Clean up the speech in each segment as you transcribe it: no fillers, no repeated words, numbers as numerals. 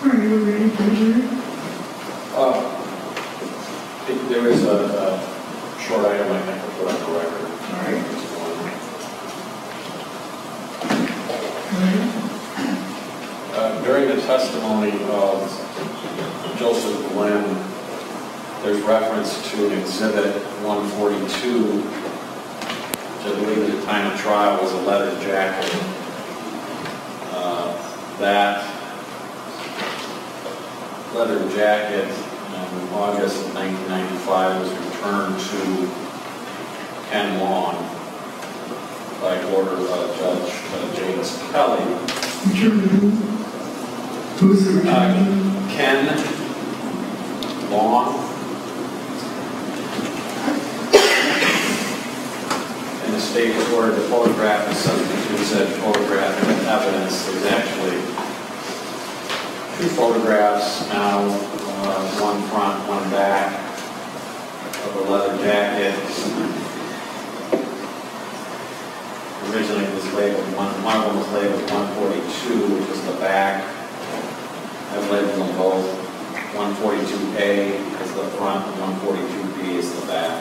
Are you ready for jury? There is a short item I think to put on the record. All right. During the testimony of Joseph Glenn, there's reference to an exhibit 142, which I believe at the time of trial was a leather jacket. That leather jacket in August of 1995 was returned to Ken Lawn by order of Judge James Kelly. Who's the Ken Lawn. And the state was ordered to photograph and substitute said photographic evidence. There's actually two photographs now, one front, one back of the leather jacket. Originally it was labeled, one of them was labeled 142, which was the back. I've labeled them both. 142A is the front and 142B is the back.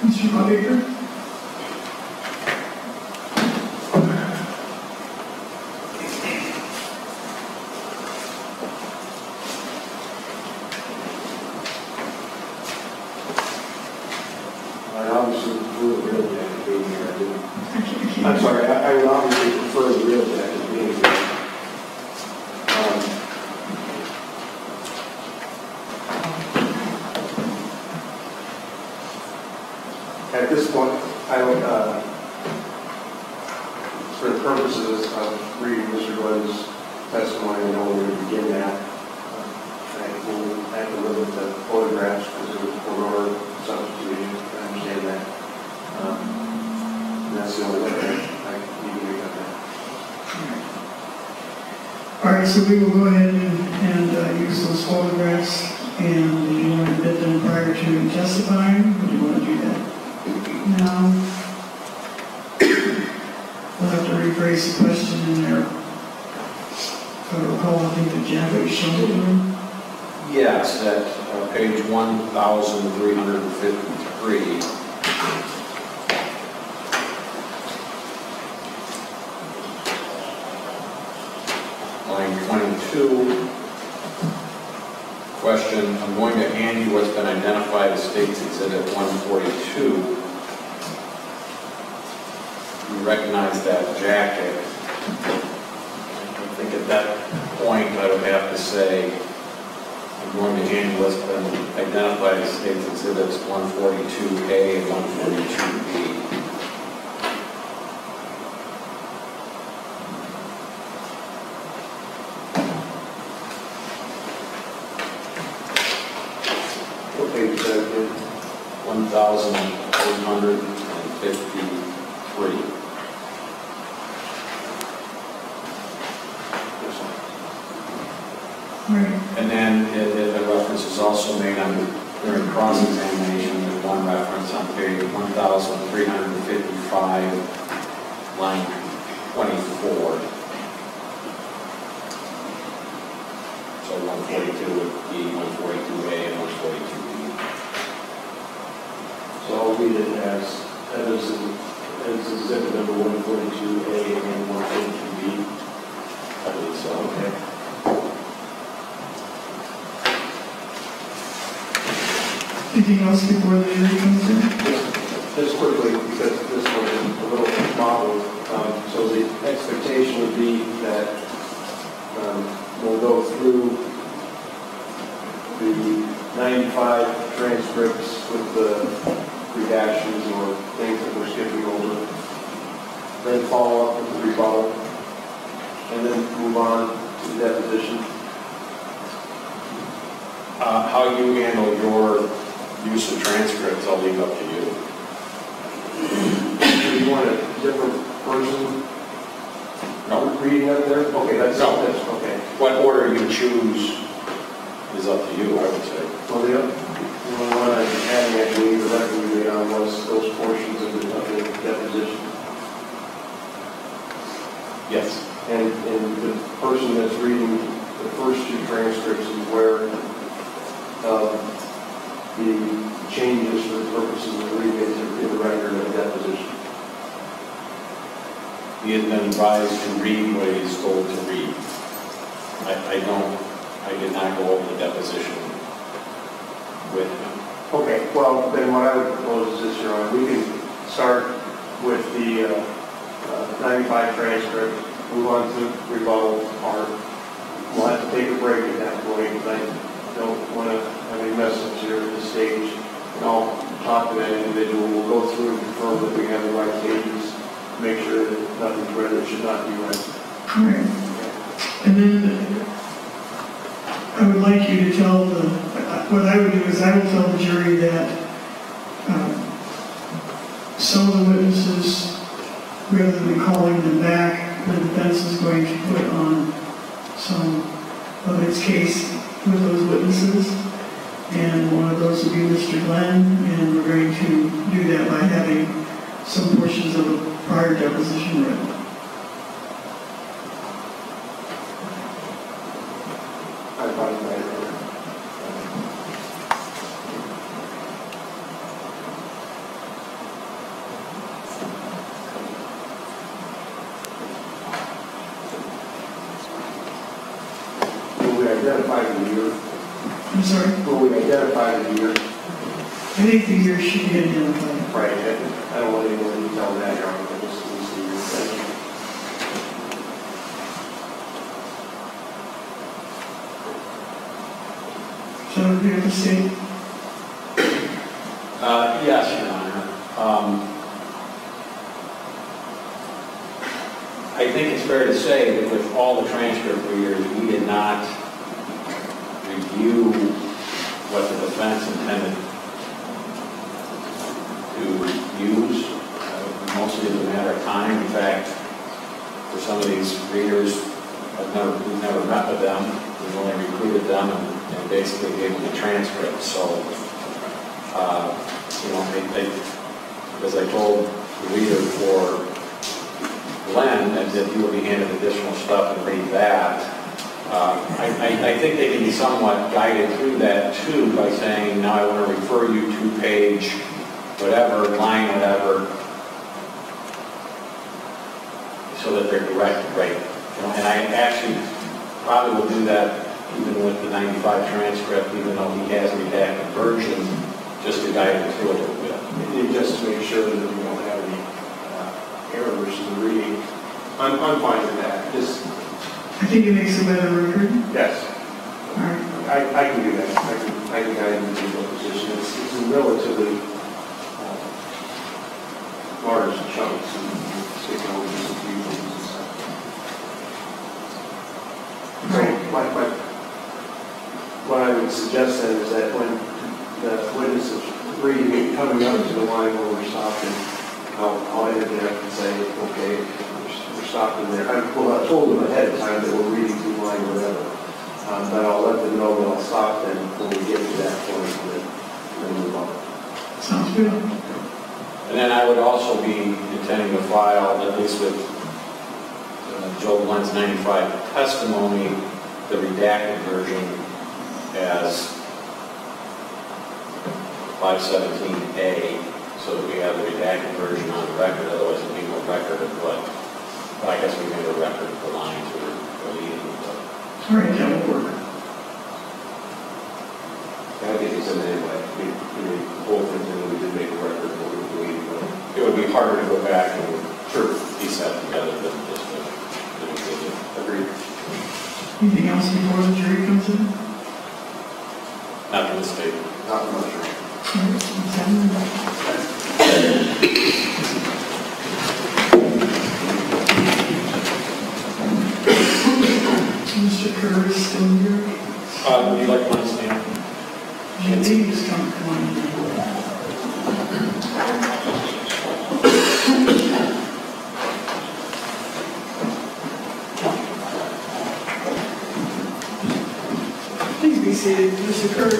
Mr. Lawbaker? I obviously prefer the real jacket being here. I'm sorry, I would obviously prefer the real jacket being here. At this point, I would, for the purposes of reading Mr. Glenn's testimony, I know where to begin at. I will have to limit the photographs because it was for substitution. I understand that. And that's the only way I need to make that. All right, so we will go ahead and use those photographs. And do you want to admit them prior to testifying, or do you want to do that? No. We'll have to rephrase the question in there. If I recall, I think the jacket shown to them. Yes, at page 1,353. Line 22. Question, I'm going to hand you what's been identified as State's Exhibit 142. You recognize that jacket. I think at that point I would have to say I'm going to hand you what's been identified as State's Exhibits 142A and 142B. What page is that again? 1,853. Right. And then a reference is also made during cross-examination. There's one reference on page 1,355, line 24. So 142 would be 142A and 142B. So I'll read it as exhibit number 142A and 142B. I believe so. Okay. Anything else before the jury comes in? Just quickly, because this one is a little mottled, so the expectation would be that we'll go through the 95 transcripts with the redactions or things that we're skipping over, then follow up with the rebuttal, and then move on to the deposition. How you handle your use of transcripts, I'll leave up to you. Do you want a different person No. reading up there? Okay, that's No. okay. what order you choose is up to you, I would say. Well, the one I had, I believe, the record we made on was those portions of the deposition. Yes. And the person that's reading the first two transcripts is aware of the changes for the purposes of reading it in the record of the deposition. He has been advised to read what he is told to read. I did not go over the deposition with him. Okay, well, then what I would propose is this, Your Honor. We can start with the 95 transcript, move on to rebuttal part. We'll have to take a break at that point, because I don't want to have any mess-ups here at this stage. And I'll talk to that individual. We'll go through and confirm that we have the right pages, make sure that nothing's read that should not be read. All right. And then I would like you to tell what I would do is I will tell the jury that some of the witnesses, rather than calling them back, the defense is going to put on some of its case with those witnesses. And one of those will be Mr. Glenn, and we're going to do that by having some portions of a prior deposition read. I find that will we identify the year? I'm sorry? Will we identify the year? I think the year should be identified. Right, I don't want anyone to tell that, Your Honor, but just to see your thank you. So we have to say, Yes, Your Honor. I think it's fair to say that with all the transcript readers, we did not review what the defense intended to use. Mostly as a matter of time. In fact, for some of these readers, we've never met with them. We've only recruited them and basically gave them the transcript. So, as I told the reader for Glenn, that he will be handed additional stuff and read that. I think they can be somewhat guided through that too by saying, now I want to refer you to page whatever, line whatever, so that they're correct, right? And I actually probably will do that even with the 95 transcript, even though he has a redacted version, just to guide him through it a little bit. And just to make sure that we don't have any errors in the reading. I'm fine with that. I think it makes a better record. Yes. All right. I can do that. I can guide you to the position. It's in relatively large chunks and taking over just a few things and stuff. So what I would suggest then is that when the witness is reading, coming up to the line where we're stopping, I'll interject and say, okay, we're stopping there. I told them ahead of time that we're reading through line or whatever. But I'll let them know that I'll stop them when we get to that point and then move on. Sounds good. And then I would also be intending to file, at least with Joe Glenn's 95 testimony, the redacted version as 517A, so that we have the redacted version on the record. Otherwise, it'll be no record of what. But I guess we made a record of the lines we're leading. All right, that will work. I think it's in anyway. Both things, and we did make a record of what we were doing, but It would be harder to go back and piece that together than just the agreed. Anything else before the jury comes in? not in the state. Not much. All right, let's have them. Mr. Kerr is still here. Would you like to understand? You need to come on. Please be seated. Mr. Ker, you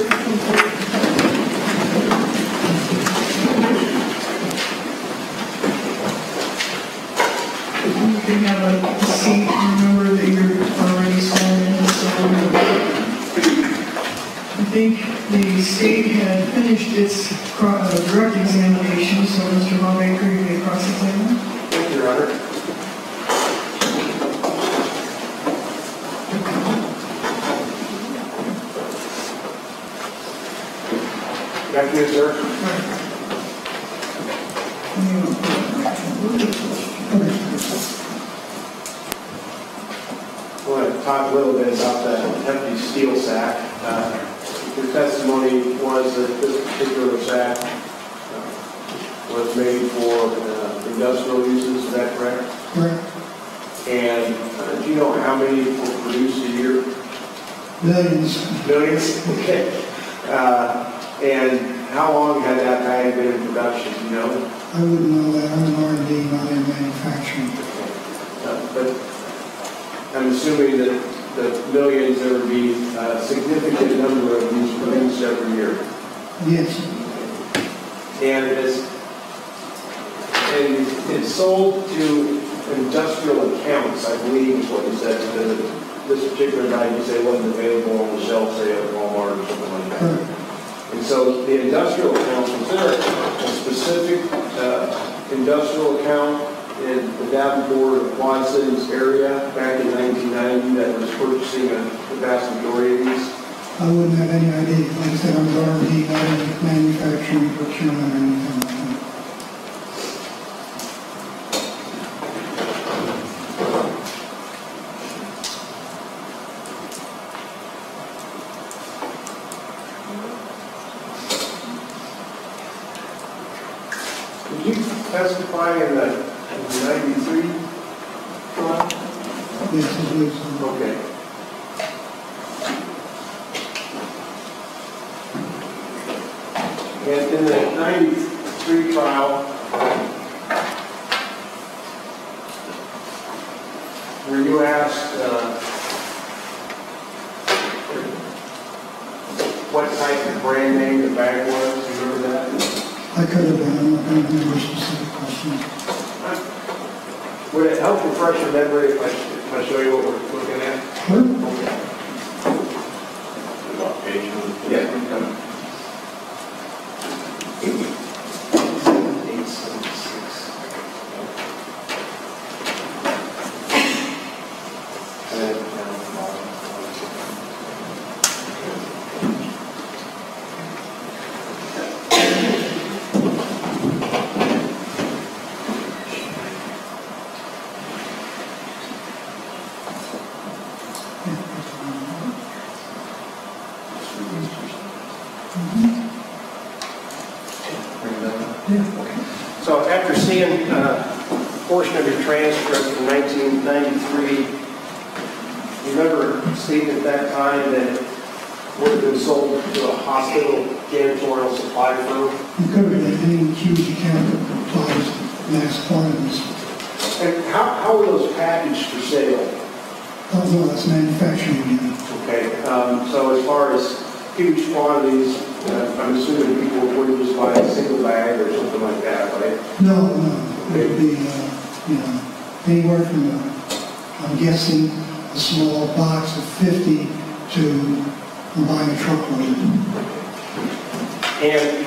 can have a seat. Remember that you're already sworn in. So I think the state had finished its direct examination, so Mr. Lawbaker, you may cross-examine. Thank you, Your Honor. Good afternoon, sir. I want to talk a little bit about that empty steel sack. Your testimony was that this particular sack was made for industrial uses, is that correct? Correct. And do you know how many were produced a year? Millions. Millions? Okay. And how long had that bag been in production, do you know? I wouldn't know that. I'm an R&D, not in manufacturing. But I'm assuming that the millions, there would be a significant number of these produced every year. Yes. And it's sold to industrial accounts, I believe is what you said. This particular bag you say wasn't available on the shelf, say at Walmart or something like that. Correct. And so the industrial accounts, was there a specific industrial account in the Davenport or Quad Cities area back in 1990 that was purchasing the vast majority of these? I wouldn't have any idea. Like I said, I'm an R&D, not in manufacturing, procurement, or anything like that. Did you testify in the 93 trial? Yes, it is. Okay. And in the 93 trial, were you asked what type of brand name the bag was? Do you remember that? I could have been. I'm not going to remember specific questions. Would it help refresh your memory if I show you what we're looking at? Sure. Okay. About page one. Yeah. Yeah. So after seeing a portion of your transcript from 1993, you remember stating at that time that it would have been sold to a hospital janitorial supply firm? You covered that any huge account that applies mass quantities. And how were those packaged for sale? Also, that's manufacturing again. Okay, so as far as huge quantities, I'm assuming people wouldn't just buy a single bag or something like that, right? No. It would be, anywhere from, I'm guessing, a small box of 50 to buying a truckload. And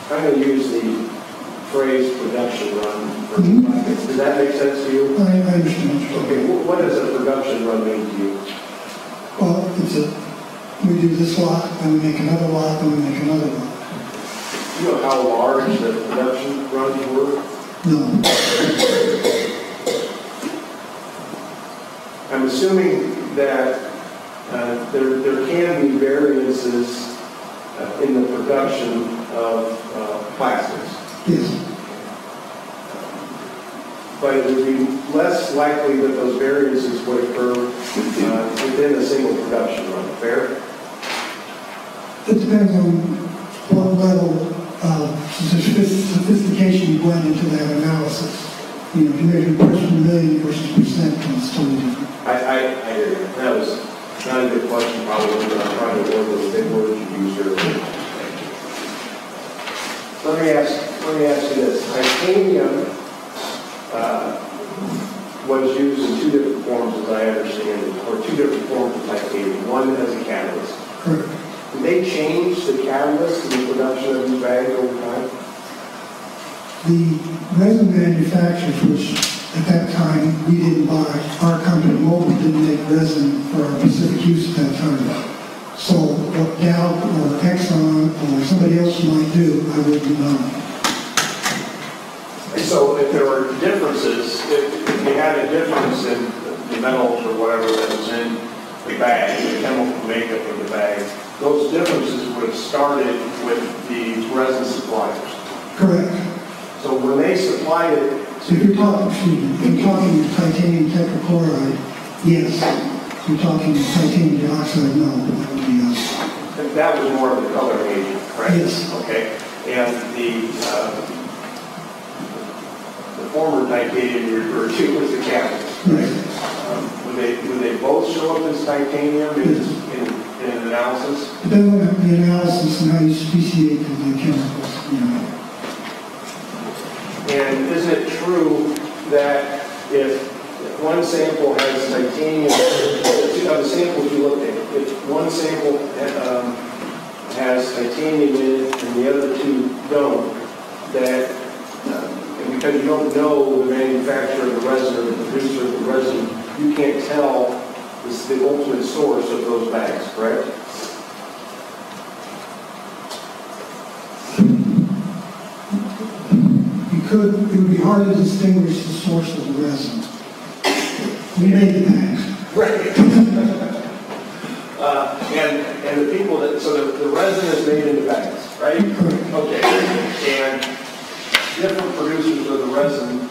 I'm going to use the phrase production run. Does that make sense to you? I understand. Okay, what does a production run mean to you? Well, we do this lot, then we make another lot, then we make another lot. You know how large the production runs were? No. I'm assuming that there can be variances in the production of plastics. Yes. But it would be less likely that those variances would occur within a single production run. Fair? It depends on what level of sophistication you went into that analysis. You know, if you measure parts per million versus percent, it's totally different. I hear you. That was not a good question, probably, but I'm trying to work with the big words you use here. Let me ask you this. Titanium was used in two different forms, as I understand it, or two different forms of titanium. One as a catalyst. Correct. Did they change the catalyst in the production of these bags over time? The resin manufacturers, which at that time we didn't buy, our company Mobile didn't make resin for our specific use at that time. So what Dow or Exxon or somebody else might do, I wouldn't know. So if there were differences, if you had a difference in the metals or whatever that was in the bag, the chemical makeup of the bag, those differences would have started with the resin suppliers. Correct. So when they supplied it, So if you're talking, titanium tetrachloride, yes. If you're talking titanium dioxide, no, that would be us. that was more of the coloring agent, right? Yes. Okay. And the former titanium you referred to was the catalyst, right? Would they both show up as titanium in an analysis? Depending on the analysis and how you speciate the chemicals, you know. And is it true that if one sample has titanium, of the samples you looked at, if one sample has titanium in it and the other two don't, that because you don't know the manufacturer of the resin or the producer of the resin, you can't tell the ultimate source of those bags, correct? It would be hard to distinguish the source of the resin. We made the bags. Right. and the people that, so the resin is made into bags, right? Correct. Okay. And different producers of the resin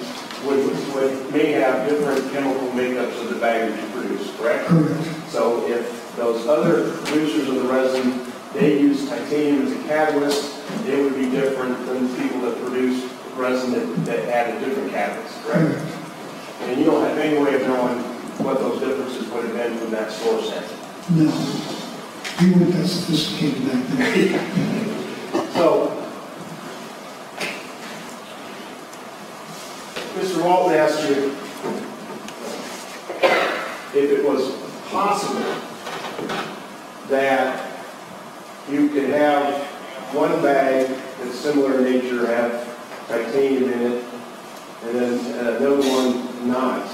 may have different chemical makeups of the bag that you produce, correct? Correct. So if those other producers of the resin, they use titanium as a catalyst, they would be different than the people that produce resin that add a different catalyst, correct? Correct. And you don't have any way of knowing what those differences would have been from that source end. No. We weren't that sophisticated back then. So, Mr. Walton asked you if it was possible that you could have one bag that's similar in nature, have titanium in it, and then another one not.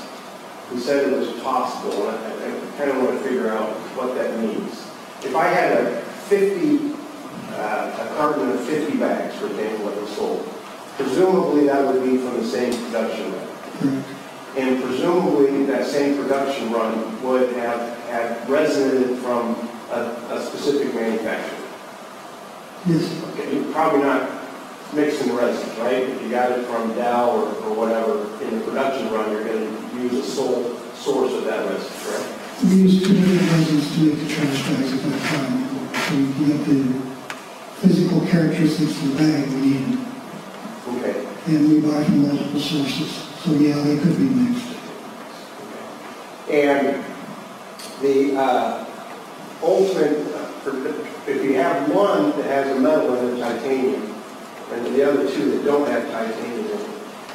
He said it was possible, and I kind of want to figure out what that means. If I had a carton of 50 bags, for example, that was sold, presumably that would be from the same production run. And presumably that same production run would have had resin in it from a specific manufacturer. Yes. Okay, you're probably not mixing resins, right? If you got it from Dow or whatever in the production run, you're going to use a sole source of that resin, correct? We used two different resins to make the trash bags at that time. So we get the physical characteristics of the bag we needed. Okay. And we buy from multiple sources. So yeah, they could be mixed. And the ultimate, if you have one that has a metal in it, titanium, and the other two that don't have titanium in it,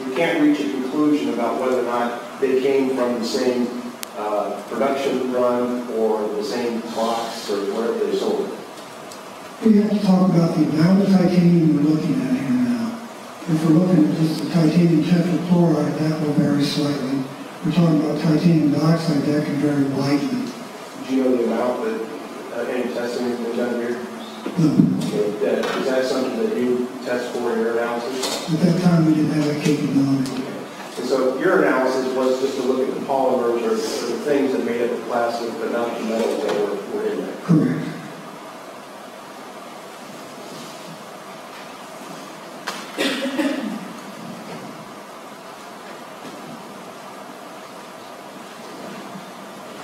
you can't reach a conclusion about whether or not they came from the same production run or the same box or wherever they sold it. We have to talk about the amount of titanium we're looking at here now. If we're looking at just the titanium tetrachloride, that will vary slightly. We're talking about titanium dioxide, that can vary widely. Do you know the amount that any testing has been done here? No. Okay. Is that something that you test for in your analysis? At that time, we didn't have that capability. And so your analysis was just to look at the polymers or the things that made up the plastic, but not the metals that were in there. Correct.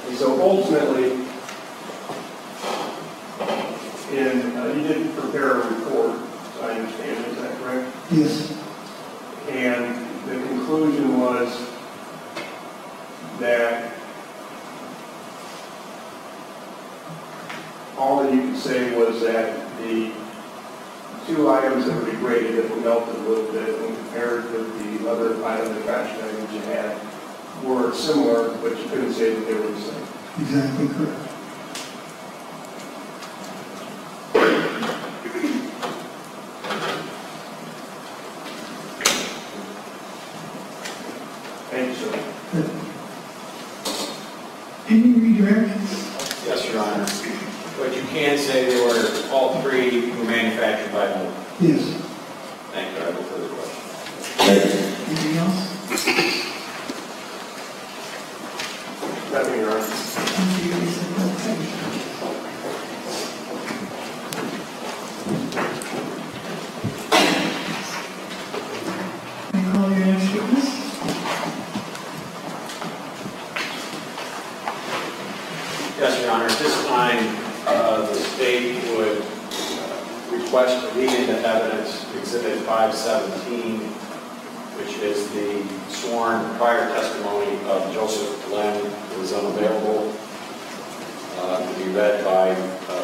And so ultimately, you did prepare a report, as I understand, is that correct? Yes. And the conclusion was that all that you could say was that the two items that were degraded, that were melted a little bit when compared with the other item, the trash items you had, were similar, but you couldn't say that they were the same. Exactly correct. Thank you, sir. Any redirect? Yes, Your Honor. But you can say they were, all three were manufactured by Mold. Yes. Thank you. I have no further questions. Anything else? Nothing, Your Honor. Thank you, Lisa. Can I call your next witness? Yes, Your Honor. At this time, the state would request to read into evidence Exhibit 517, which is the sworn prior testimony of Joseph Glenn, who is unavailable, to be read by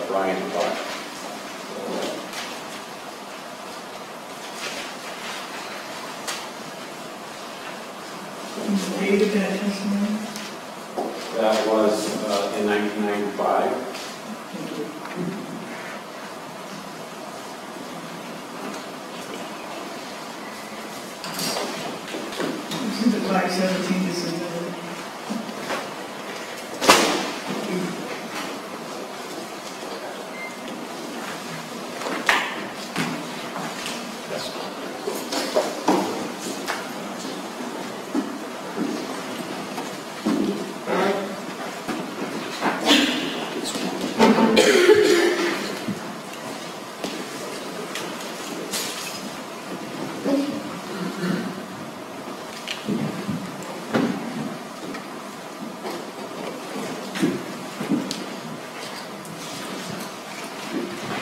Brian Clark. What's the date of that testimony? That was in 1995. Exhibit 517 is submitted.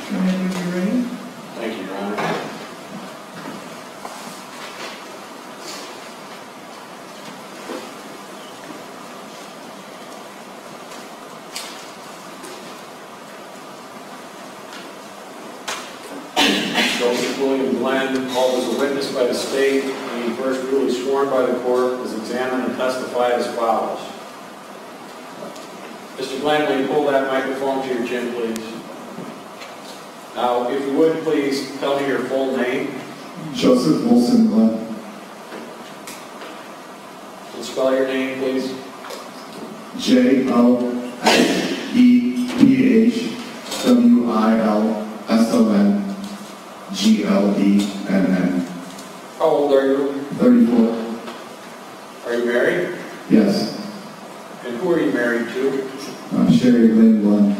Go ahead when you're ready. Thank you, Your Honor. Joseph William Glenn, called as a witness by the state, being first duly sworn by the court, was examined and testified as follows. Mr. Glenn, will you pull that microphone to your chin, please? Now, if you would, please tell me your full name Joseph Wilson Glenn. and spell your name, please. JOSEPHWILSONGLENN. How old are you? 34. Are you married? Yes. And who are you married to? Sherry Lynn Glenn.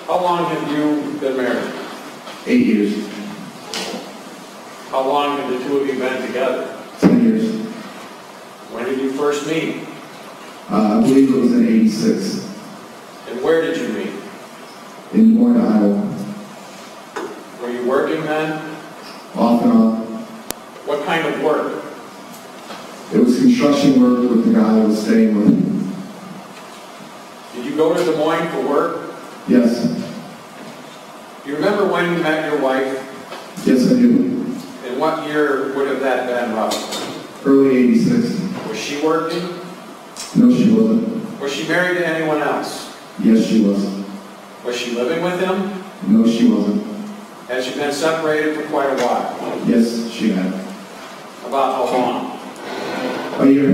How long have you been married? 8 years. How long have the two of you been together? 10 years. When did you first meet? I believe it was in 86. And where did you meet? In Des Moines, Iowa. Were you working then? Off and on. What kind of work? It was construction work with the guy I was staying with. Did you go to Des Moines for work? Yes. Do you remember when you met your wife? Yes, I do. And what year would have that been roughly? Early 86. Was she working? No, she wasn't. Was she married to anyone else? Yes, she was. Was she living with him? No, she wasn't. Has she been separated for quite a while? Yes, she had. About how long? A year.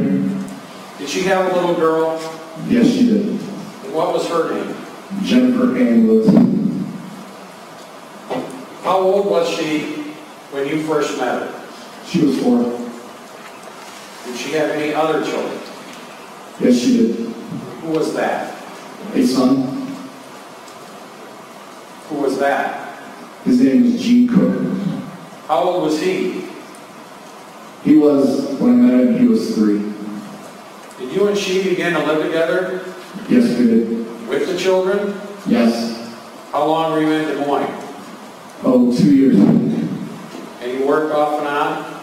Did she have a little girl? Yes, she did. And what was her name? Jennifer Ann Lewis. How old was she when you first met her? She was 4. Did she have any other children? Yes, she did. Who was that? A son. Who was that? His name was Gene Cook. How old was he? He was, when I met him, he was 3. Did you and she begin to live together Yes, we did. with the children? Yes. How long were you in Des Moines? Oh, 2 years. And you worked off and on?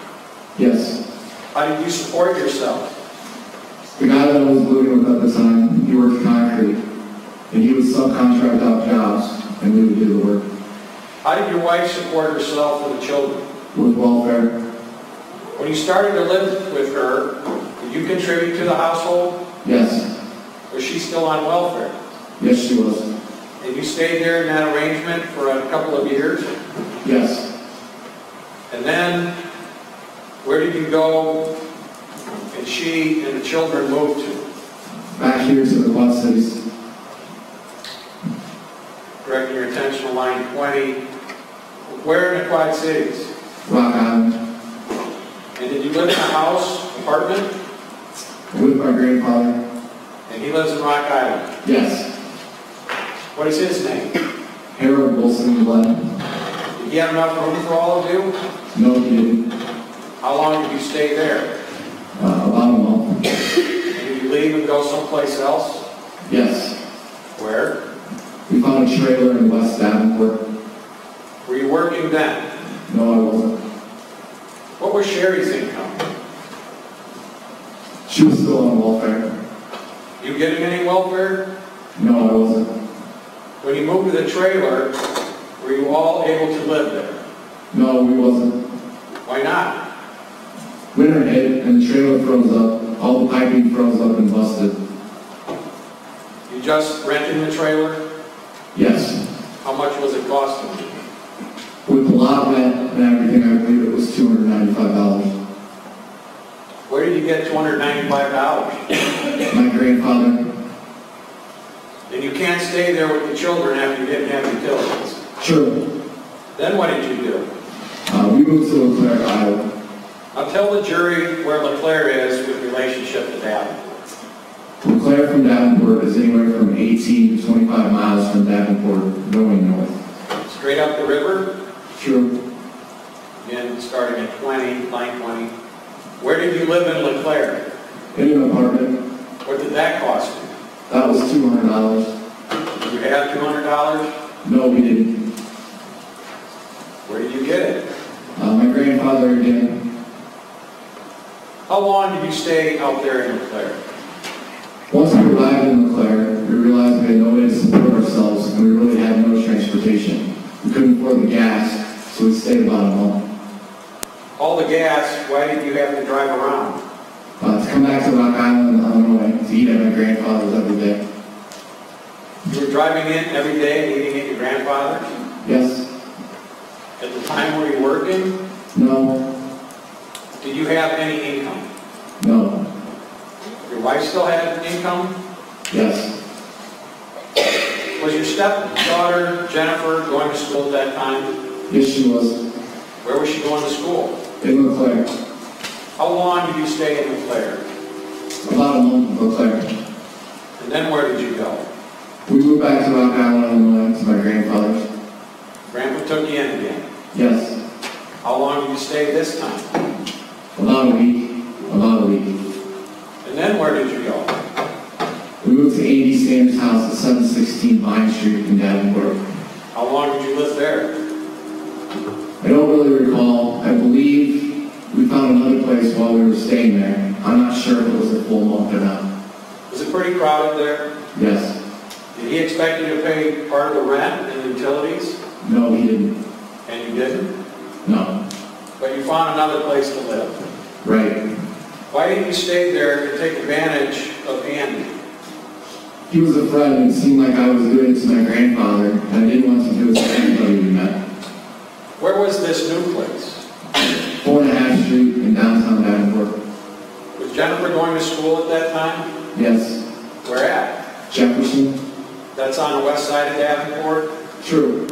Yes. How did you support yourself? The guy that I was living with at the time, he worked concrete. and he would subcontract out jobs, and we would do the work. How did your wife support herself and the children? With welfare? When you started to live with her, did you contribute to the household? Yes. Was she still on welfare? Yes, she was. And you stayed there in that arrangement for a couple of years? Yes. And then, where did you go and she and the children moved to? Back here to the Quad Cities. Directing your attention to line 20. Where in the Quad Cities? Rock Island. And did you live in a house, apartment? With my grandfather. And he lives in Rock Island? Yes. What is his name? Harold Wilson Glenn. Did he have enough room for all of you? No, he didn't. How long did you stay there? About a month. And did you leave and go someplace else? Yes. Where? We found a trailer in West Davenport. Were you working then? No, I wasn't. What was Sherry's income? She was still on welfare. You getting any welfare? No, I wasn't. When you moved to the trailer, were you all able to live there? No, we wasn't. Why not? Winter hit and the trailer froze up. All the piping froze up and busted. You just renting the trailer? Yes. How much was it costing you? With the lot rent and everything, I believe it was $295. Where did you get $295? My grandfather. And you can't stay there with the children after you didn't have utilities. Sure. Then what did you do? We moved to LeClaire, Iowa. Now tell the jury where LeClaire is with relationship to Davenport. LeClaire from Davenport is anywhere from 18 to 25 miles from Davenport, going north. Straight up the river? Sure. Again, starting at 20, line 20. Where did you live in LeClaire? In an apartment. What did that cost you? That was $200. Did you have $200? No, we didn't. Where did you get it? My grandfather again. How long did you stay out there in LeClaire? Once we arrived in LeClaire, we realized we had no way to support ourselves and we really had no transportation. We couldn't afford the gas, so we stayed about a month. All the gas, why did you have to drive around? To come back to Rock Island, Illinois, to eat at my grandfather's every day. You were driving in every day and eating at your grandfather's? Yes. At the time were you working? No. Did you have any income? No. Your wife still had an income? Yes. Was your stepdaughter, Jennifer, going to school at that time? Yes, she was. Where was she going to school? In LeClaire. How long did you stay in LeClaire? About a month in LeClaire. And then where did you go? We moved back to Rock Island, Illinois, to my grandfather's. Grandpa took you in again. Yes. How long did you stay this time? About a week. About a week. And then where did you go? We moved to Andy Sanders' house at 716 Vine Street in Davenport. How long did you live there? I don't really recall. I believe we found another place while we were staying there. I'm not sure if it was a full month or not. Was it pretty crowded there? Yes. Did he expect you to pay part of the rent and the utilities? No, he didn't. And you didn't? No. But you found another place to live. Right. Why didn't you stay there to take advantage of Andy? He was a friend and it seemed like I was doing it to my grandfather, and I didn't want to do it to anybody we met. Where was this new place? 4.5 Street in downtown Davenport. Was Jennifer going to school at that time? Yes. Where at? Jefferson? That's on the west side of Davenport? True.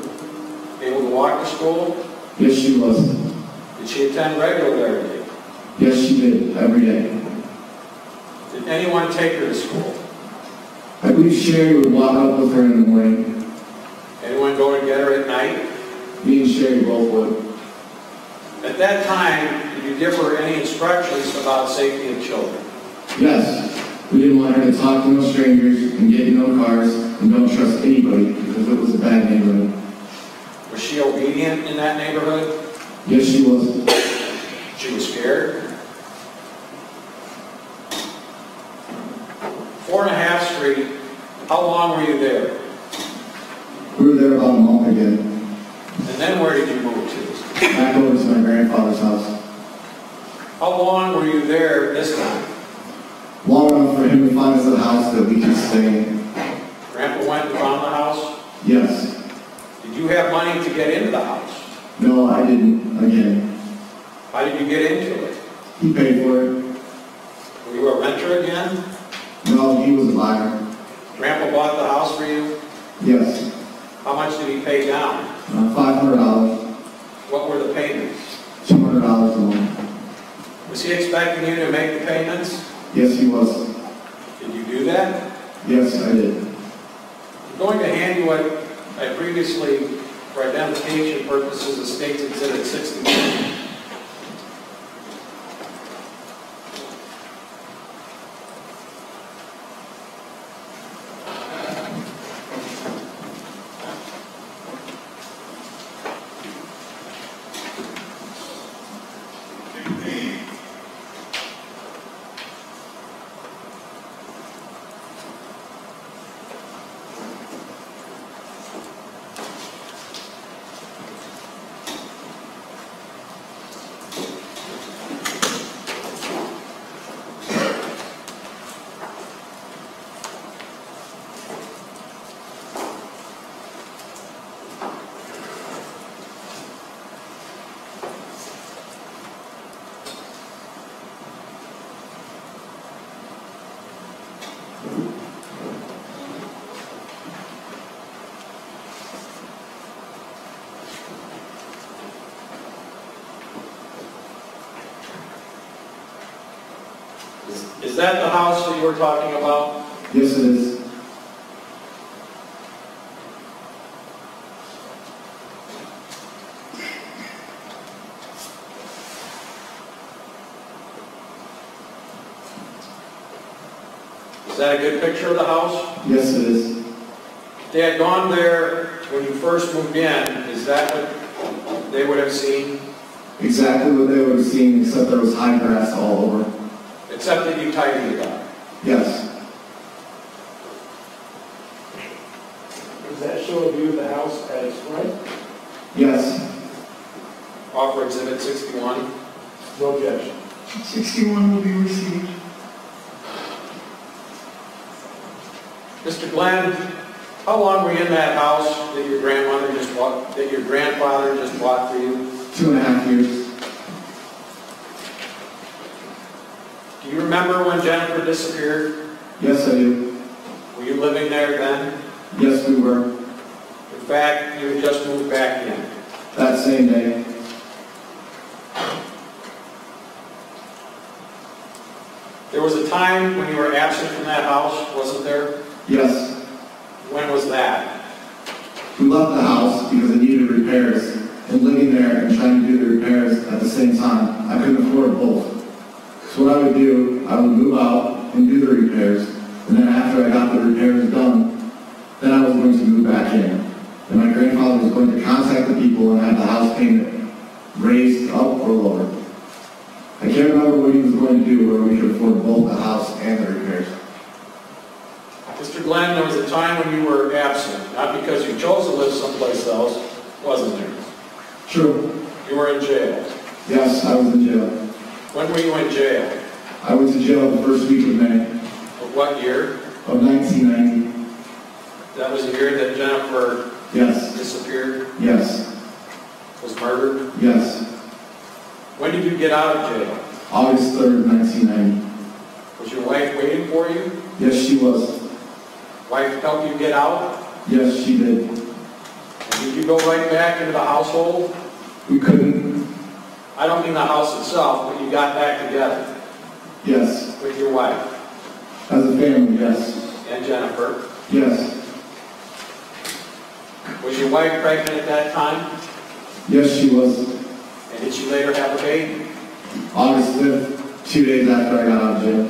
Able to walk to school? Yes, she was. Did she attend regularly? Yes, she did, every day. Did anyone take her to school? I believe Sherry would walk up with her in the morning. Anyone go and get her at night? Me and Sherry both would. At that time, did you give her any instructions about safety of children? Yes. We didn't want her to talk to no strangers and get in no cars and don't trust anybody because it was a bad neighborhood. Was she obedient in that neighborhood? Yes, she was. She was scared? 4.5 Street, How long were you there? We were there about a month again. And then where did you move to? Back over to my grandfather's house. How long were you there this time? Long enough for him to find us a house that we could stay in. Grandpa went and found the house? Yes. Did you have money to get into the house? No, I didn't, again. How did you get into it? He paid for it. Were you a renter again? No, he was a buyer. Grandpa bought the house for you? Yes. How much did he pay down? $500. What were the payments? $200 a month. Was he expecting you to make the payments? Yes, he was. Did you do that? Yes, I did. I'm going to hand you what I previously, for identification purposes, the State's Exhibit 61. Is that the house that you were talking about? Yes, it is. Is that a good picture of the house? Yes, it is. If they had gone there when you first moved in, is that what they would have seen? Exactly what they would have seen, except there was high grass all over. Except that you tidied it up. Yes. Does that show a view of the house at its front? Yes. Offer Exhibit 61. No objection. 61 will be received. Mr. Glenn, how long were you in that house that your grandmother just bought, that your grandfather just bought for you? 2.5 years. Do you remember when Jennifer disappeared? Yes, I do. Were you living there then? Yes, we were. In fact, you had just moved back in. That same day. There was a time when you were absent from that house, wasn't there? Yes. When was that? We left the house because it needed repairs, and living there and trying to do the repairs at the same time, I couldn't afford both. So what I would do, I would move out and do the repairs, and then after I got the repairs done, then I was going to move back in. And my grandfather was going to contact the people and have the house payment raised up or lower. I can't remember what he was going to do where we could afford both the house and the repairs. Mr. Glenn, there was a time when you were absent, not because you chose to live someplace else, wasn't there? True. You were in jail. Yes, I was in jail. When were you in jail? I went to jail the first week of May Of what year? of 1990. That was the year that Jennifer Yes. disappeared, Yes. was murdered. Yes. When did you get out of jail? August 3rd, 1990. Was your wife waiting for you? Yes, she was. Wife helped you get out? Yes, she did. And did you go right back into the household? We couldn't. I don't mean the house itself, but you got back together Yes. with your wife As a family, yes. and Jennifer. Yes. Was your wife pregnant at that time? Yes, she was. And did she later have a baby? August 5th, 2 days after I got out of jail.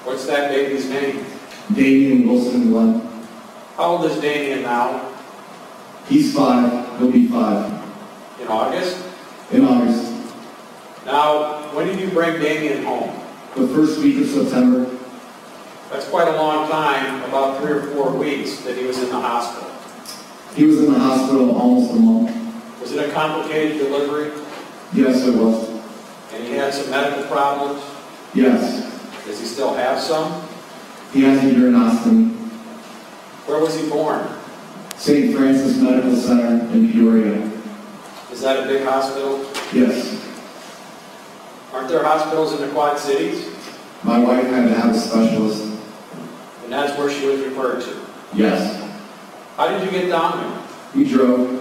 What's that baby's name? Damian Wilson Glenn. How old is Damien now? He's 5. He'll be 5. In August? In August. Now, when did you bring Damien home? The first week of September. That's quite a long time, about 3 or 4 weeks, that he was in the hospital. He was in the hospital almost a month. Was it a complicated delivery? Yes, it was. And he had some medical problems? Yes. Does he still have some? He has a urinostomy. Where was he born? St. Francis Medical Center in Peoria. Is that a big hospital? Yes. Aren't there hospitals in the Quad Cities? My wife had to have a specialist. And that's where she was referred to. Yes. How did you get down there? We drove.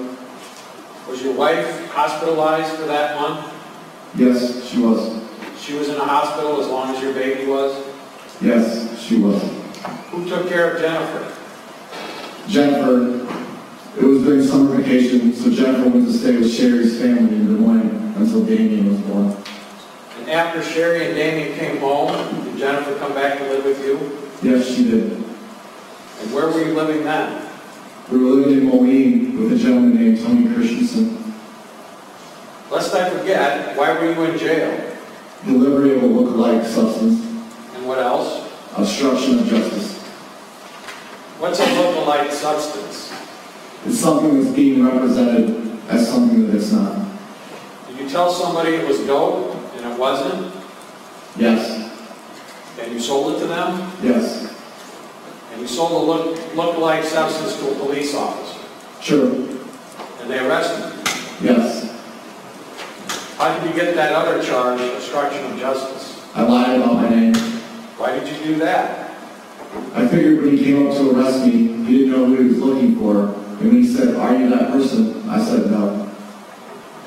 Was your wife hospitalized for that month? Yes, she was. She was in a hospital as long as your baby was? Yes, she was. Who took care of Jennifer? Jennifer, it was during summer vacation, so Jennifer went to stay with Sherry's family in Des Moines until Damien was born. And after Sherry and Damien came home, did Jennifer come back to live with you? Yes, she did. And where were you living then? We were living in Moline with a gentleman named Tony Christensen. Lest I forget, why were you in jail? Delivery of a look-alike substance. And what else? Obstruction of justice. What's a look-alike substance? It's something that's being represented as something that it's not. Did you tell somebody it was dope and it wasn't? Yes. And you sold it to them? Yes. And you sold a look-alike substance to a police officer? Sure. And they arrested you? Yes. How did you get that other charge, obstruction of justice? I lied about my name. Why did you do that? I figured when he came up to arrest me, he didn't know who he was looking for. And when he said, "Are you that person?" I said no.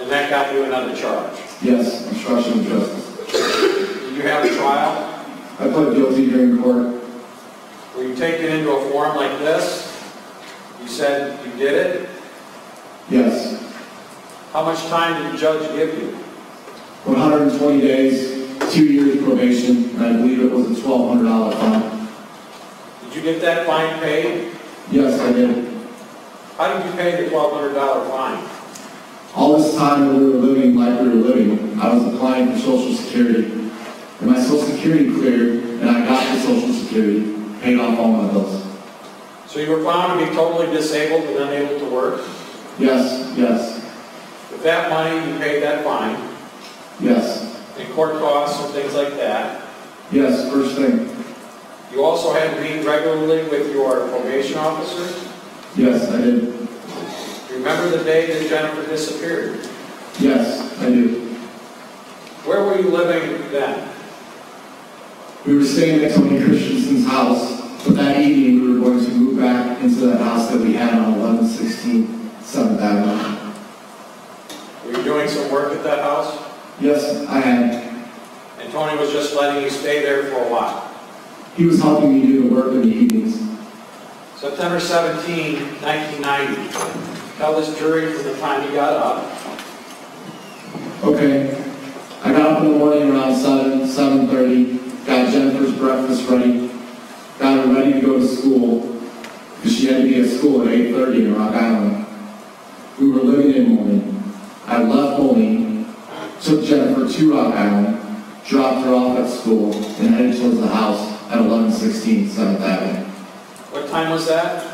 And that got you another charge? Yes, obstruction of justice. Did you have a trial? I pled guilty during court. Were you taken into a forum like this? You said you did it? Yes. How much time did the judge give you? 120 days, 2 years probation, and I believe it was a $1,200 fine. Did you get that fine paid? Yes, I did. How did you pay the $1,200 fine? All this time that we were living like we were living, I was applying for Social Security. And my Social Security cleared, and I got the Social Security, paid off all my bills. So you were found to be totally disabled and unable to work? Yes, yes, With that money, you paid that fine, yes, and court costs and things like that. yes, first thing. You also had to meet regularly with your probation officer? Yes, I did. Do you remember the day that Jennifer disappeared? Yes, I do. Where were you living then? We were staying at Tony Christensen's house, but that evening we were going to move back into that house that we had on 1116 7th Avenue. Were you doing some work at that house? Yes, I had. And Tony was just letting you stay there for a while? He was helping me do the work in the evenings. September 17, 1990. Tell this jury from the time you got up. Okay. I got up in the morning around 7:30, got Jennifer's breakfast ready, got her ready to go to school, because she had to be at school at 8:30 in Rock Island. We were living in Moline. I left Moline, took Jennifer to Rock Island, dropped her off at school, and headed towards the house at 1116 7th Avenue. What time was that?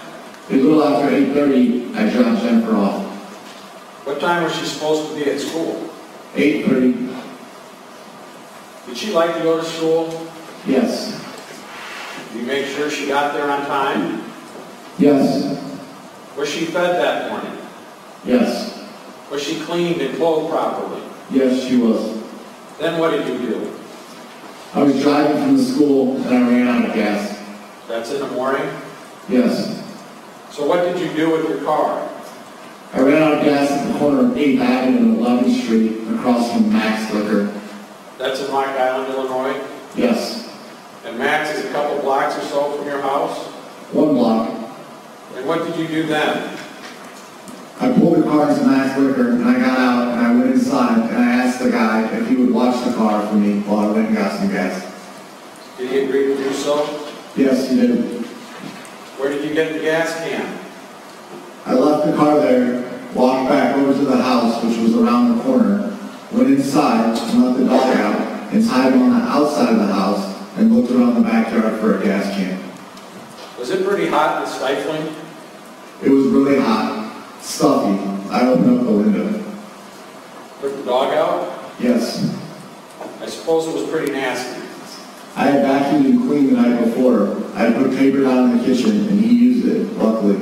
A little after 8:30, I dropped Jennifer off. What time was she supposed to be at school? 8:30, Did she like to go to school? yes. Did you make sure she got there on time? Yes, Was she fed that morning? yes, Was she cleaned and clothed properly? yes, she was. Then what did you do? I was driving from the school and I ran out of gas. That's in the morning? Yes. So what did you do with your car? I ran out of gas at the corner of 8th Avenue and 11th Street across from Max Liquor. That's in Rock Island, Illinois? Yes. And Max is a couple blocks or so from your house? 1 block. And what did you do then? I pulled the car into Max Liquor and I got out and I went inside and I asked the guy if he would watch the car for me while I went and got some gas. Did he agree to do so? Yes, he did. Where did you get the gas can? I left the car there, walked back over to the house, which was around the corner, went inside and let the dog out and tied him on the outside of the house and looked around the backyard for a gas can. Was it pretty hot and stifling? It was really hot, stuffy. I opened up the window. Took the dog out? Yes. I suppose it was pretty nasty. I had vacuumed and cleaned the night before. I had put paper down in the kitchen, and he used it, luckily.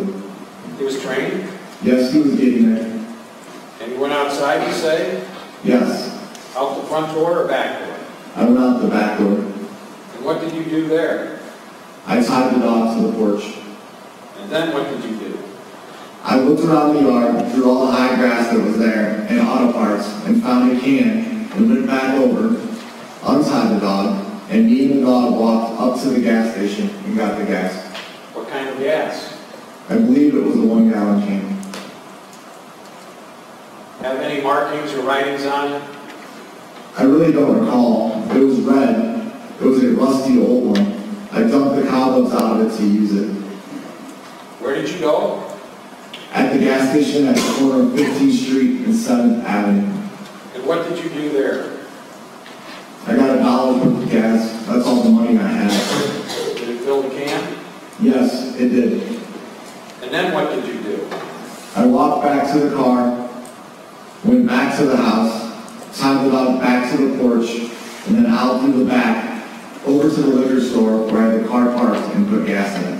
He was trained? Yes, he was getting there. And you went outside, you say? Yes. Out the front door or back door? I went out the back door. And what did you do there? I tied the dog to the porch. And then what did you do? I looked around the yard, through all the high grass that was there, and auto parts, and found a can, and went back over, untied the dog, and me and the dog walked up to the gas station and got the gas. What kind of gas? I believe it was a 1 gallon can. Have any markings or writings on it? I really don't recall. It was red. It was a rusty old one. I dumped the cobwebs out of it to use it. Where did you go? At the gas station at the corner of 15th Street and 7th Avenue. And what did you do there? I got $1 worth of gas. That's all the money I had. Did it fill the can? Yes, it did. And then what did you do? I walked back to the car, went back to the house, tied the dog back to the porch, and then out through the back, over to the liquor store where I had the car parked and put gas in it.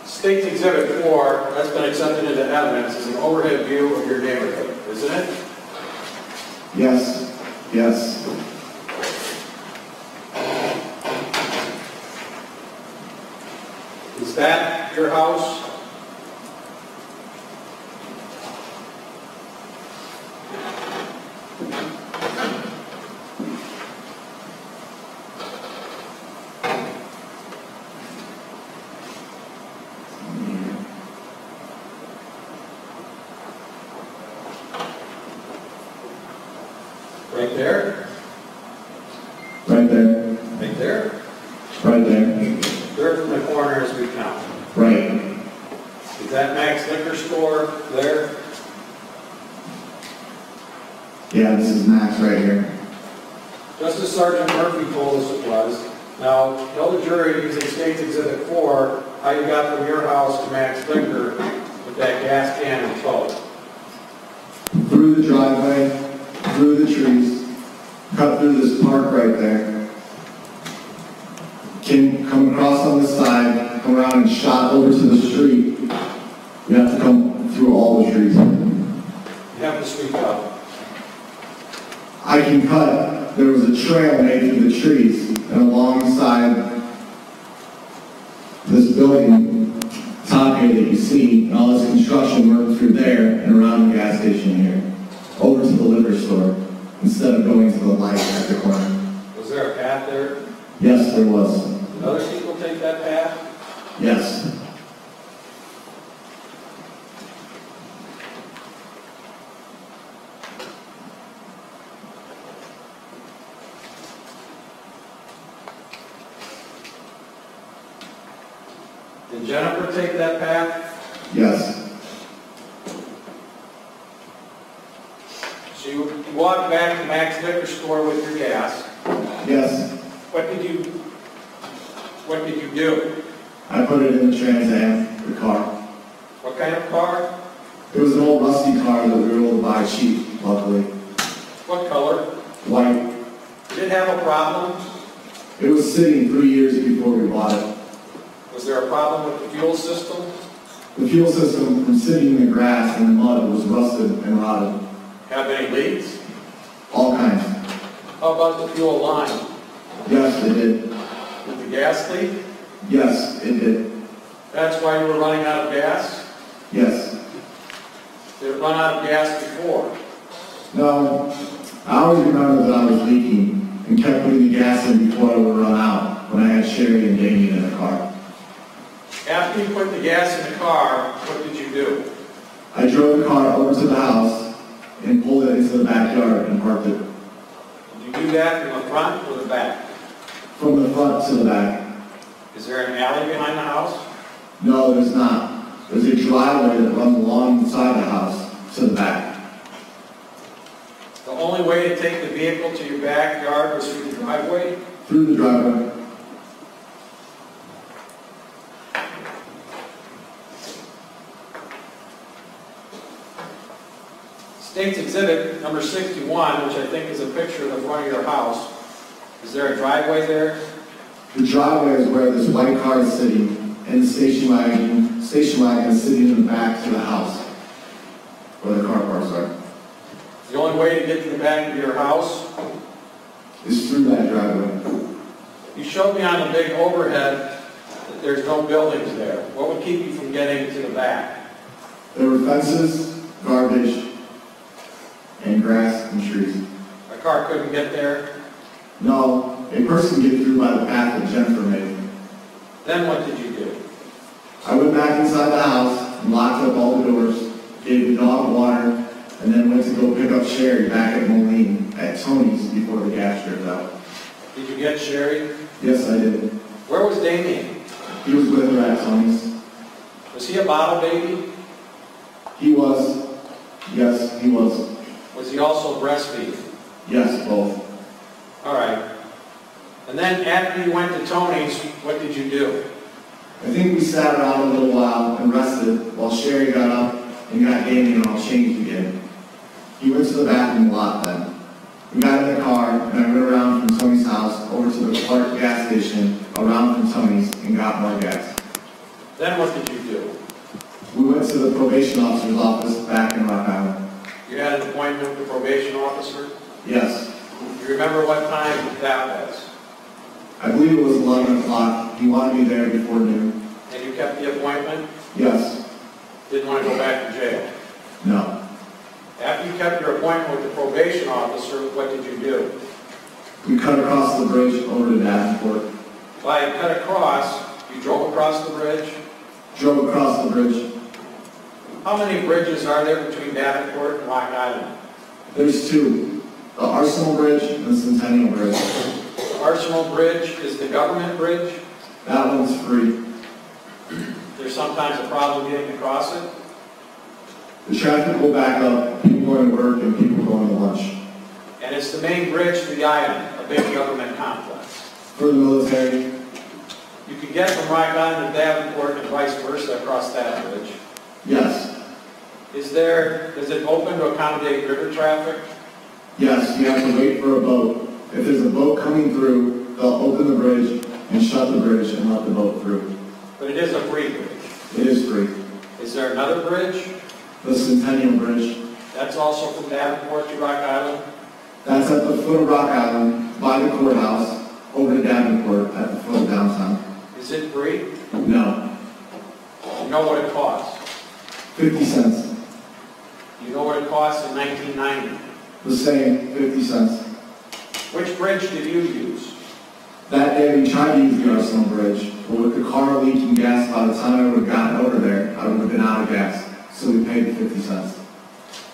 State's Exhibit 4, that's been accepted into evidence, is an overhead view of your neighborhood, isn't it? Yes, yes. Is that your house? Right there? Right there. Right there? Right there. Third from the corner as we count. Right. Is that Mac's Liquor Store there? Yeah, this is Max right here. Just as Sergeant Murphy told us it was. Now, tell the jury using State's Exhibit 4 how you got from your house to Mac's Liquor with that gas can and tow. Through the driveway, through the trees, cut through this park right there. Come across on this side, come around and shot over to the street. You have to come through all the trees. You have to speak up. I can cut. There was a trail made through the trees, and alongside this building, top here that you see, and all this construction work through there and around the gas station here, over to the liquor store, instead of going to the light at the corner. Was there a path there? Yes, there was. Did other people take that path? Yes. Did Jennifer take that path? Yes. So you walked back to Mac's Liquor Store with your gas. Yes. What did you do? I put it in the Trans Am, the car. What kind of car? It was an old rusty car that we were able to buy cheap, luckily. What color? White. Did it have a problem? It was sitting 3 years before we bought it. Was there a problem with the fuel system? The fuel system from sitting in the grass and the mud was rusted and rotted. Have any leaks? All kinds. How about the fuel line? Yes, it did. Did the gas leak? Yes, it did. That's why you were running out of gas? Yes. Did it run out of gas before? No, I always remember that I was leaking and kept putting the gas in before I would run out when I had Sherry and Damien in the car. After you put the gas in the car, what did you do? I drove the car over to the house and pulled it into the backyard and parked it. Did you do that from the front or the back? From the front to the back. Is there an alley behind the house? No, there's not. There's a driveway that runs alongside the house to the back. The only way to take the vehicle to your backyard was through the driveway? Through the driveway. State's Exhibit number 61, which I think is a picture of the front of your house. Is there a driveway there? The driveway is where this white car is sitting, and the station wagon is sitting in the back to the house, where the car parks are. The only way to get to the back of your house? Is through that driveway. You showed me on the big overhead that there's no buildings there. What would keep you from getting to the back? There were fences, garbage, and grass and trees. A car couldn't get there? No, a person could get through by the path that Jennifer made. Then what did you do? I went back inside the house and locked up all the doors, gave the dog water, and then went to go pick up Sherry back at Moline at Tony's before the gas stripped out. Did you get Sherry? Yes, I did. Where was Damien? He was with her at Tony's. Was he a bottle baby? He was. Yes, he was. Was he also breastfeeding? Yes, both. All right. And then after you went to Tony's, what did you do? I think we sat around a little while and rested while Sherry got up and got Damien all changed again. He went to the bathroom a lot then. We got in the car and I went around from Tony's house over to the Clark gas station, around from Tony's, and got more gas. Then what did you do? We went to the probation officer's office back in Rock Island. You had an appointment with the probation officer? Yes. You remember what time that was? I believe it was 11 o'clock. He wanted me there before noon. And you kept the appointment? Yes. Didn't want to go back to jail? No. After you kept your appointment with the probation officer, what did you do? We cut across the bridge over to Davenport. By cut across, you drove across the bridge? Drove across the bridge. How many bridges are there between Davenport and Rock Island? There's two. The Arsenal Bridge and the Centennial Bridge. The Arsenal Bridge is the government bridge? That one's free. There's sometimes a problem getting across it? The traffic will back up, people going to work and people going to lunch. And it's the main bridge to the island, a big government complex. For the military, You can get from Rock Island to Davenport and vice versa across that bridge. yes. Does it open to accommodate river traffic? Yes, you have to wait for a boat. If there's a boat coming through, they'll open the bridge and shut the bridge and let the boat through. But it is a free bridge. It is free. Is there another bridge? The Centennial Bridge, That's also from Davenport to Rock Island? that's at the foot of Rock Island, by the courthouse, over to Davenport at the foot of downtown. Is it free? No. You know what it costs? 50 cents. You know what it costs in 1990? The same, 50 cents. Which bridge did you use? That day we tried to use the Arsenal Bridge, but with the car leaking gas, by the time I would have gotten over there, I would have been out of gas. So we paid the 50 cents.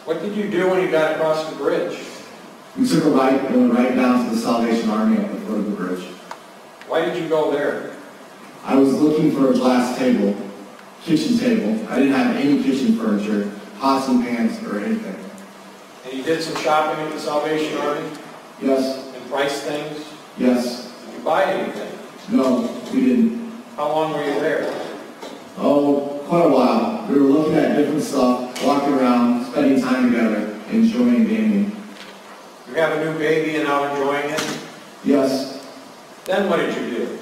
What did you do when you got across the bridge? We took a right and went right down to the Salvation Army at the foot of the bridge. Why did you go there? I was looking for a glass table, kitchen table. I didn't have any kitchen furniture, pots and pans, or anything. And you did some shopping at the Salvation Army? Yes, And priced things? yes, Did you buy anything? no, we didn't. How long were you there? Oh, quite a while. We were looking at different stuff, walking around, spending time together, enjoying gaming. You have a new baby and now enjoying it? Yes, Then what did you do?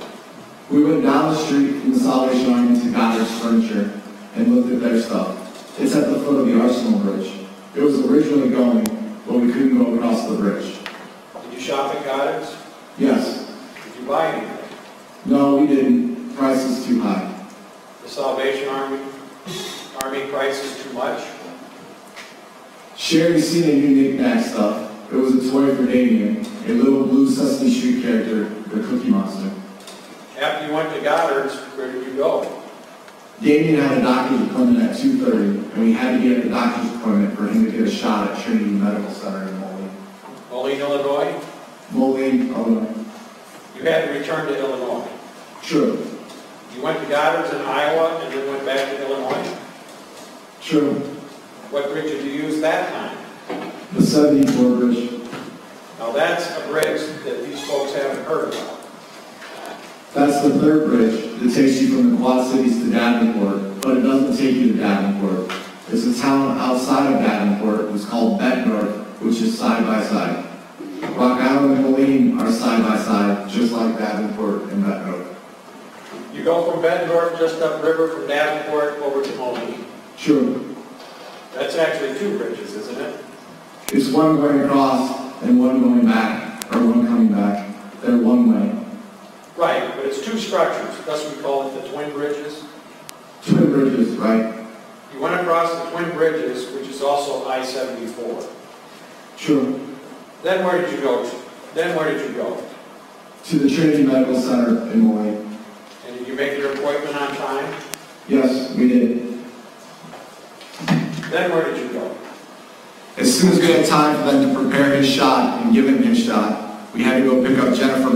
we went down the street from the Salvation Army to Goddard's Furniture and looked at their stuff. It's at the foot of the Arsenal Bridge. It was originally going, but we couldn't go across the bridge. Did you shop at Goddard's? Yes. Did you buy anything? No, we didn't. Price is too high. The Salvation Army price is too much? Sherry's seen a new knick-knack stuff. It was a toy for Damien, a little blue Sesame Street character, the Cookie Monster. After you went to Goddard's, where did you go? Damien had a doctor's appointment at 2:30, and we had to get the doctor's appointment for him to get a shot at Trinity Medical Center in Moline. Moline, Illinois? Moline, Illinois. You had to return to Illinois. True. You went to Goddard's in Iowa and then went back to Illinois? True. What bridge did you use that time? The 74 Bridge. Now that's a bridge that these folks haven't heard about. That's the third bridge that takes you from the Quad Cities to Davenport, but it doesn't take you to Davenport. It's a town outside of Davenport. It's called Bettendorf, which is side by side. Rock Island and Moline are side by side, just like Davenport and Bettendorf. You go from Bettendorf just upriver from Davenport over to Moline. Sure. That's actually two bridges, isn't it? It's one going across and one going back, or one coming back. They're one way. Right, but it's two structures. Thus we call it the twin bridges. Twin bridges, right? You went across the twin bridges, which is also I-74. Sure. Then where did you go to? Then where did you go? To the Trinity Medical Center in Moline. And did you make your appointment on time? Yes, we did. Then where did you go? As soon as we had time for them to prepare his shot and give him his shot, we had to go pick up Jennifer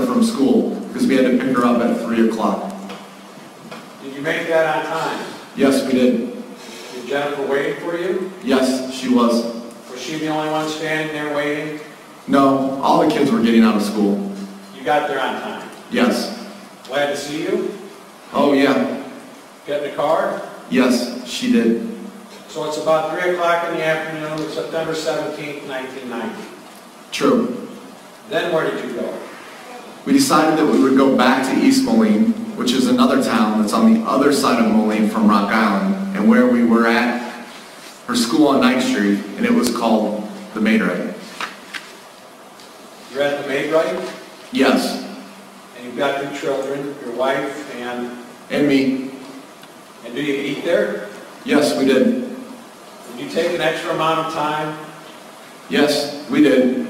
from school, because we had to pick her up at 3 o'clock. Did you make that on time? Yes, we did. Was Jennifer waiting for you? Yes, she was. Was she the only one standing there waiting? No, all the kids were getting out of school. You got there on time? Yes. Glad to see you? Oh, yeah. Get in the car? Yes, she did. So it's about 3 o'clock in the afternoon of September 17th, 1990. True. Then where did you go? We decided that we would go back to East Moline, which is another town that's on the other side of Moline from Rock Island, and where we were at her school on 9th Street, and it was called the Maidrite. You're at the Maidrite? Yes. And you've got 2 children, your wife and... And me. And do you eat there? Yes, we did. Did you take an extra amount of time? Yes, we did.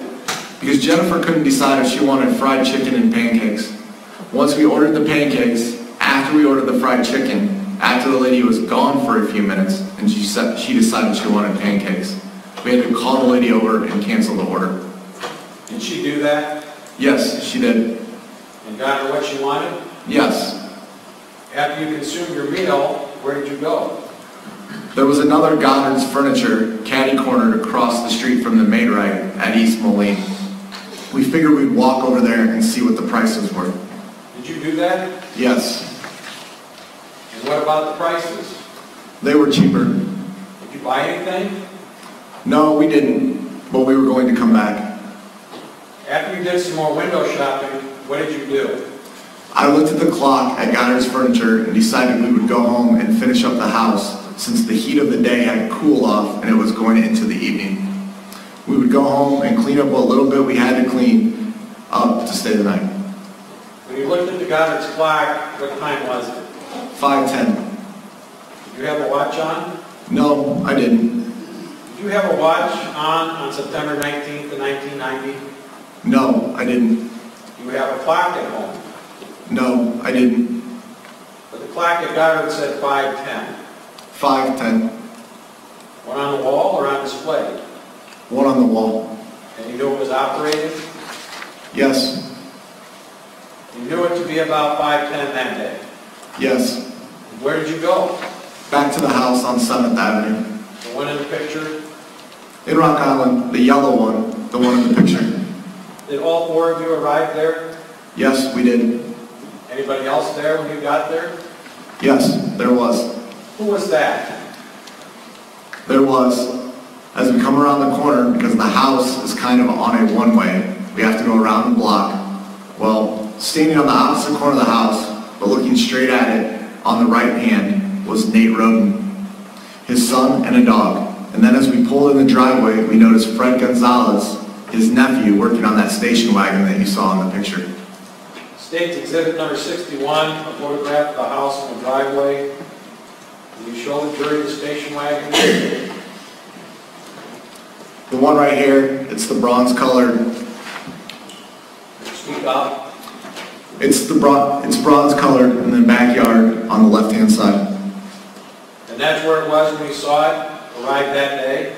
Because Jennifer couldn't decide if she wanted fried chicken and pancakes. Once we ordered the pancakes, after we ordered the fried chicken, after the lady was gone for a few minutes, and she decided she wanted pancakes, we had to call the lady over and cancel the order. Did she do that? Yes, she did. And got her what she wanted? Yes. After you consumed your meal, where did you go? There was another Goddard's Furniture catty-cornered across the street from the Maidrite at East Moline. We figured we'd walk over there and see what the prices were. Did you do that? Yes. And what about the prices? They were cheaper. Did you buy anything? No, we didn't, but we were going to come back. After you did some more window shopping, what did you do? I looked at the clock at Goddard's Furniture and decided we would go home and finish up the house, since the heat of the day had cooled off and it was going into the evening. We would go home and clean up what little bit we had to clean up to stay the night. When you looked at the Goddard's clock, what time was it? 5:10. Did you have a watch on? No, I didn't. Did you have a watch on September 19th of 1990? No, I didn't. Do you have a clock at home? No, I didn't. But the clock at Goddard said 5:10. 5:10. One on the wall or on display? One on the wall. And you knew it was operated? Yes. You knew it to be about 5:10 that day? Yes. Where did you go? Back to the house on 7th Avenue. The one in the picture? In Rock Island, the yellow one, the one in the picture. Did all 4 of you arrive there? Yes, we did. Anybody else there when you got there? Yes, there was. Who was that? There was. As we come around the corner, because the house is kind of on a one-way, we have to go around the block. Well, standing on the opposite corner of the house, but looking straight at it, on the right hand, was Nate Roden, his son and a dog. And then as we pulled in the driveway, we noticed Fred Gonzalez, his nephew, working on that station wagon that you saw in the picture. State's Exhibit number 61, a photograph of the house and the driveway. Will you show the jury the station wagon? The one right here, it's the bronze colored. Speak up. It's bronze colored in the backyard on the left-hand side. And that's where it was when you saw it, arrived that day?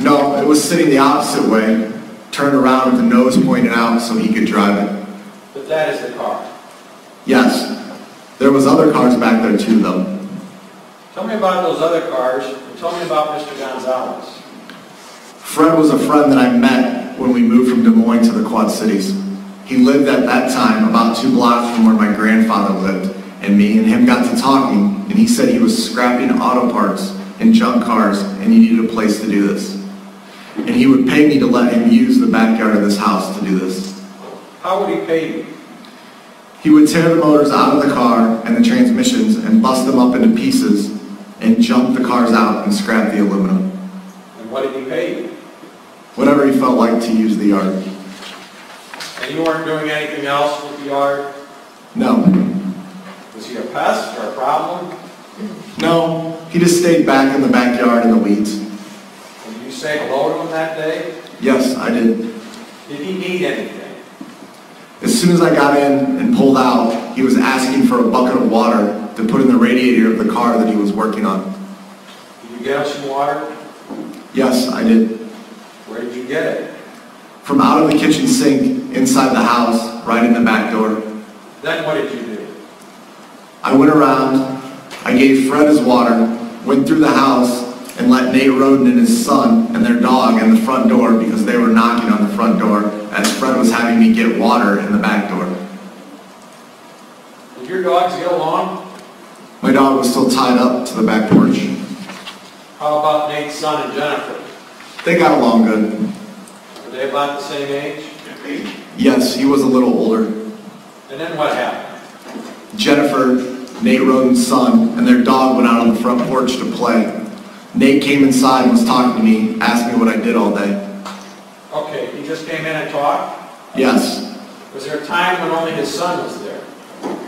No, it was sitting the opposite way, turned around with the nose pointed out so he could drive it. But that is the car. Yes. There was other cars back there too, though. Tell me about those other cars, and tell me about Mr. Gonzalez. Fred was a friend that I met when we moved from Des Moines to the Quad Cities. He lived at that time about 2 blocks from where my grandfather lived, and me and him got to talking, and he said he was scrapping auto parts and junk cars, and he needed a place to do this. And he would pay me to let him use the backyard of this house to do this. How would he pay you? He would tear the motors out of the car and the transmissions and bust them up into pieces and jump the cars out and scrap the aluminum. And what did he pay you? Whatever he felt like to use the yard. And you weren't doing anything else with the yard? No. Was he a pest or a problem? No, he just stayed back in the backyard in the weeds. And did you say hello to him that day? Yes, I did. Did he need anything? As soon as I got in and pulled out, he was asking for a bucket of water to put in the radiator of the car that he was working on. Did you get him some water? Yes, I did. Where did you get it? From out of the kitchen sink, inside the house, right in the back door. Then what did you do? I went around, I gave Fred his water, went through the house, and let Nate Roden and his son and their dog in the front door because they were knocking on the front door as Fred was having me get water in the back door. Did your dogs get along? My dog was still tied up to the back porch. How about Nate's son and Jennifer? They got along good. Were they about the same age? Yes, he was a little older. And then what happened? Jennifer, Nate Roden's son, and their dog went out on the front porch to play. Nate came inside and was talking to me, asked me what I did all day. Okay, he just came in and talked? Yes. Was there a time when only his son was there?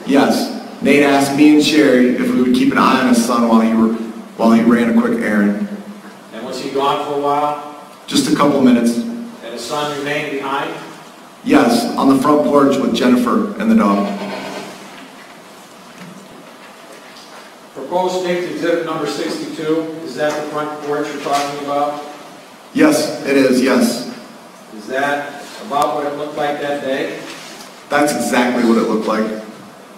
Yes. Nate asked me and Sherry if we would keep an eye on his son while he ran a quick errand. And was he gone for a while? Just a couple minutes. And his son remained behind? Yes, on the front porch with Jennifer and the dog. Proposed State's Exhibit number 62, is that the front porch you're talking about? Yes, it is, yes. Is that about what it looked like that day? That's exactly what it looked like.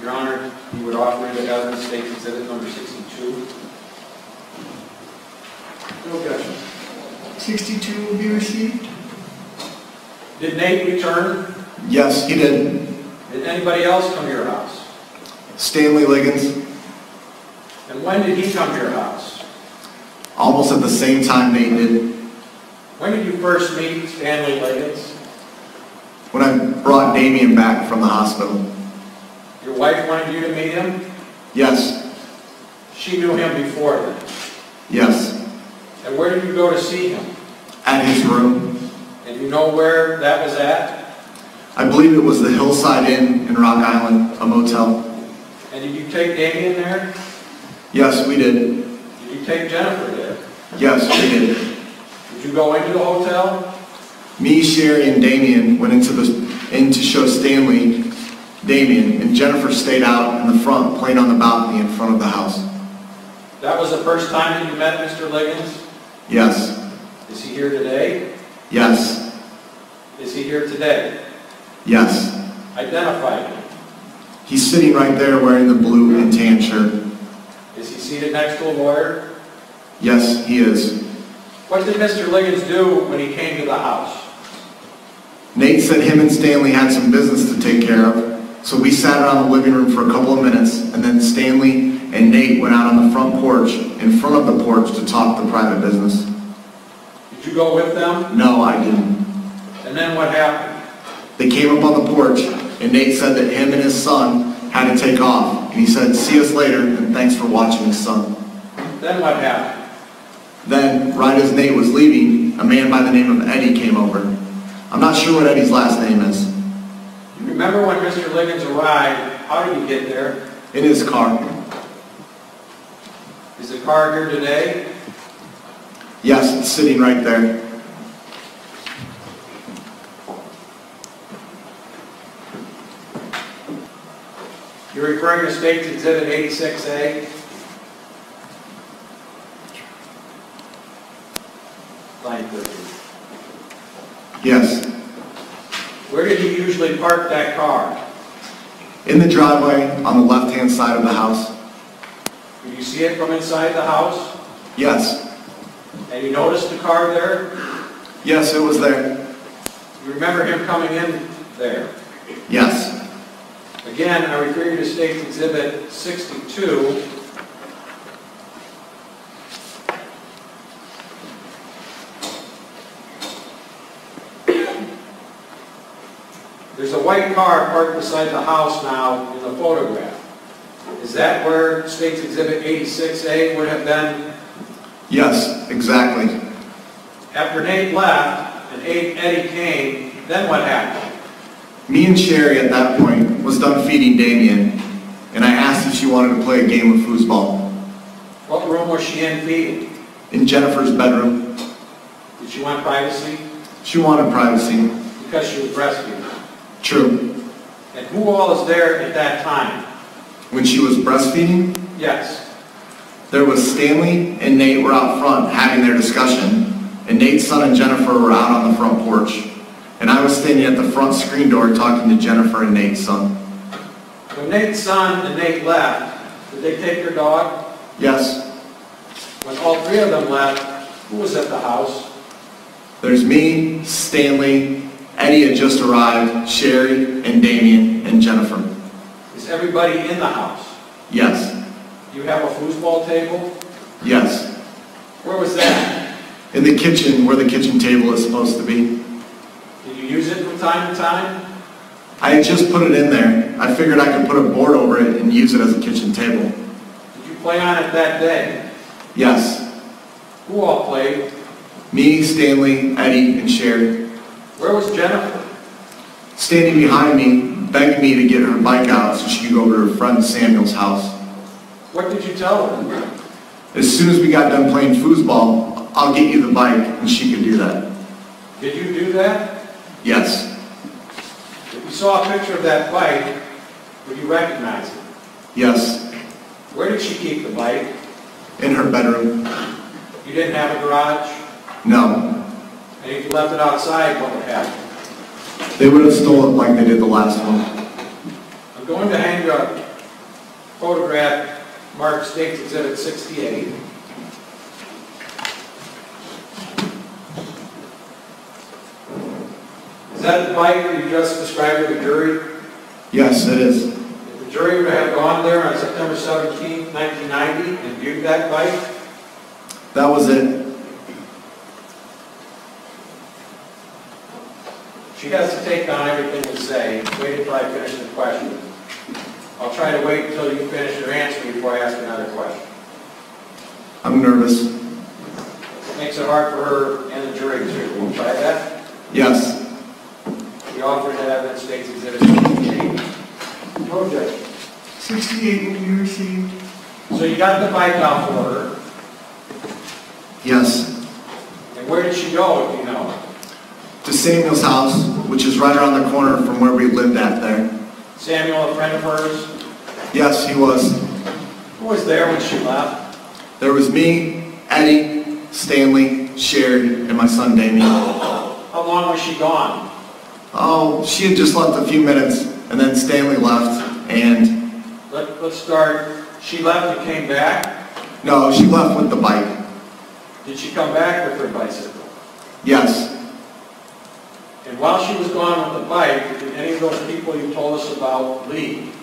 Your Honor, you would offer into evidence State's Exhibit number 62? No objection. 62 will be received. Did Nate return? Yes, he did. Did anybody else come to your house? Stanley Liggins, And when did he come to your house? almost at the same time Nate did. When did you first meet Stanley Liggins? When I brought Damien back from the hospital. Your wife wanted you to meet him? Yes, She knew him before then. yes. And where did you go to see him? At his room. And you know where that was at? I believe it was the Hillside Inn in Rock Island, a motel. And did you take Damien there? Yes, we did. Did you take Jennifer there? Yes, we did. Did you go into the hotel? Me, Sherry, and Damien went in to show Stanley Damien, and Jennifer stayed out in the front, playing on the balcony in front of the house. That was the first time that you met Mr. Liggins? Yes. Is he here today? Yes. Is he here today? Yes. Identify him. He's sitting right there wearing the blue and tan shirt. Is he seated next to a lawyer? Yes, he is. What did Mr. Liggins do when he came to the house? Nate said him and Stanley had some business to take care of, so we sat around the living room for a couple of minutes, and then Stanley and Nate went out on the front porch, in front of the porch, to talk the private business. Did you go with them? No, I didn't. And then what happened? They came up on the porch, and Nate said that him and his son had to take off. And he said, "See us later, and thanks for watching his son." Then what happened? Then, right as Nate was leaving, a man by the name of Eddie came over. I'm not sure what Eddie's last name is. You remember when Mr. Liggins arrived, how did he get there? In his car. Is the car here today? Yes, it's sitting right there. You're referring to State's Exhibit 86A? Line 30. Yes. Where did he usually park that car? In the driveway on the left-hand side of the house. Did you see it from inside the house? Yes. And you noticed the car there? Yes, it was there. You remember him coming in there? Yes. Again, I refer you to State's Exhibit 62. There's a white car parked beside the house now in the photograph. Is that where State's Exhibit 86A would have been? Yes, exactly. After Nate left and Eddie came, then what happened? Me and Sherry at that point was done feeding Damien, and I asked if she wanted to play a game of foosball. What room was she in feeding? In Jennifer's bedroom. Did she want privacy? She wanted privacy. Because she was breastfeeding. True. And who all is there at that time? When she was breastfeeding, Yes. there was Stanley and Nate were out front having their discussion, and Nate's son and Jennifer were out on the front porch. And I was standing at the front screen door talking to Jennifer and Nate's son. When Nate's son and Nate left, did they take their dog? Yes. When all three of them left, who was at the house? There's me, Stanley, Eddie had just arrived, Sherry, and Damien, and Jennifer. Is everybody in the house? Yes. You have a foosball table? Yes. Where was that? In the kitchen, where the kitchen table is supposed to be. Did you use it from time to time? I had just put it in there. I figured I could put a board over it and use it as a kitchen table. Did you play on it that day? Yes. Who all played? Me, Stanley, Eddie, and Sherry. Where was Jennifer? Standing behind me, begged me to get her bike out so she could go over to her friend Samuel's house. What did you tell her? As soon as we got done playing foosball, I'll get you the bike, and she could do that. Did you do that? Yes. If you saw a picture of that bike, would you recognize it? Yes. Where did she keep the bike? In her bedroom. You didn't have a garage? No. And if you left it outside, what would happen? They would have stolen it like they did the last one. I'm going to hang a photograph marked State's Exhibit 68. Is that the bike that you just described to the jury? Yes, it is. If the jury would have gone there on September 17, 1990 and viewed that bike, That was it. she has to take down everything we say. Wait until I finish the question. I'll try to wait until you finish your answer before I ask another question. I'm nervous. It makes it hard for her and the jury too. Will you try that? Yes. The offer to evidence State's Exhibit 68. No objection. 68 will be received. So you got the bike out for her. Yes. And where did she go, if you know? To Samuel's house, which is right around the corner from where we lived at there. Samuel, a friend of hers? Yes, he was. Who was there when she left? There was me, Eddie, Stanley, Sherry, and my son Damien. How long was she gone? Oh, she had just left a few minutes, and then Stanley left, and... Let's start. She left and came back? No, she left with the bike. Did she come back with her bicycle? Yes. And while she was gone with the bike, did any of those people you told us about leave?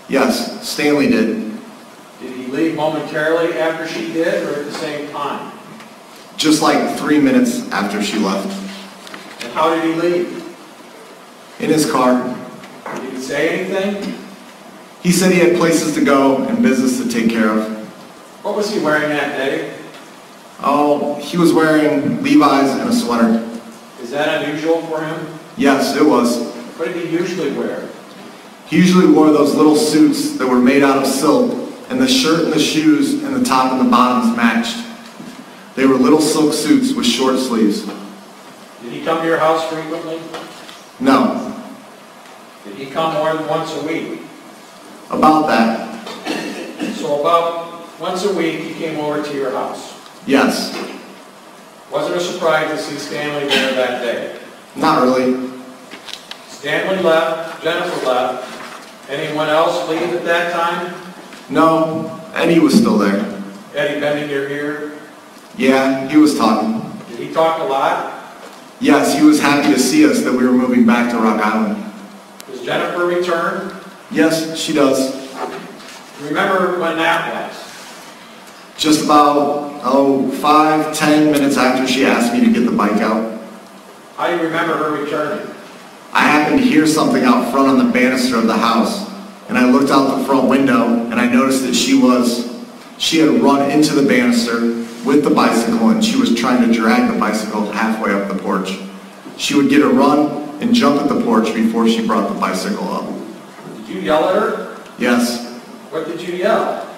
Yes, Stanley did. Did he leave momentarily after she did, or at the same time? Just like 3 minutes after she left. And how did he leave? In his car. Did he say anything? He said he had places to go and business to take care of. What was he wearing that day? Oh, he was wearing Levi's and a sweater. Is that unusual for him? Yes, it was. What did he usually wear? He usually wore those little suits that were made out of silk, and the shirt and the shoes and the top and the bottoms matched. They were little silk suits with short sleeves. Did he come to your house frequently? No. Did he come more than once a week? About that. So about once a week he came over to your house. Yes. Was it a surprise to see Stanley there that day? Not really. Stanley left, Jennifer left. Anyone else leave at that time? No, Eddie was still there. Eddie bending your ear? Yeah, he was talking. Did he talk a lot? Yes, he was happy to see us that we were moving back to Rock Island. Does Jennifer return? Yes, she does. Remember when that was? Just about, 5-10 minutes after she asked me to get the bike out. How do you remember her returning? I happened to hear something out front on the banister of the house, and I looked out the front window, and I noticed that she had run into the banister with the bicycle, and she was trying to drag the bicycle halfway up the porch. She would get a run and jump at the porch before she brought the bicycle up. Did you yell at her? Yes. What did you yell?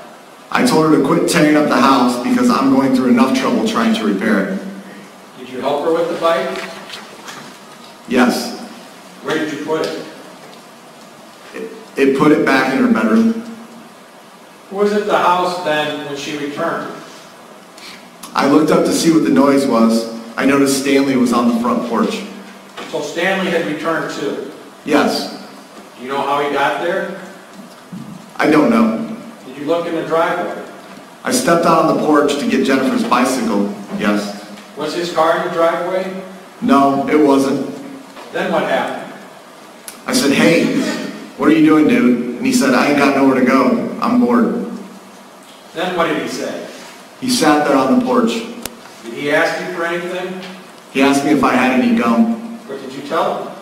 I told her to quit tearing up the house because I'm going through enough trouble trying to repair it. Did you help her with the bike? Yes. Where did you put it? It put it back in her bedroom. Who was at the house then when she returned? I looked up to see what the noise was. I noticed Stanley was on the front porch. So Stanley had returned too. Yes. Do you know how he got there? I don't know. Did you look in the driveway? I stepped out on the porch to get Jennifer's bicycle. Yes. Was his car in the driveway? No, it wasn't. Then what happened? I said, "Hey, what are you doing, dude?" And he said, "I ain't got nowhere to go. I'm bored." Then what did he say? He sat there on the porch. Did he ask you for anything? He asked me if I had any gum. What did you tell him?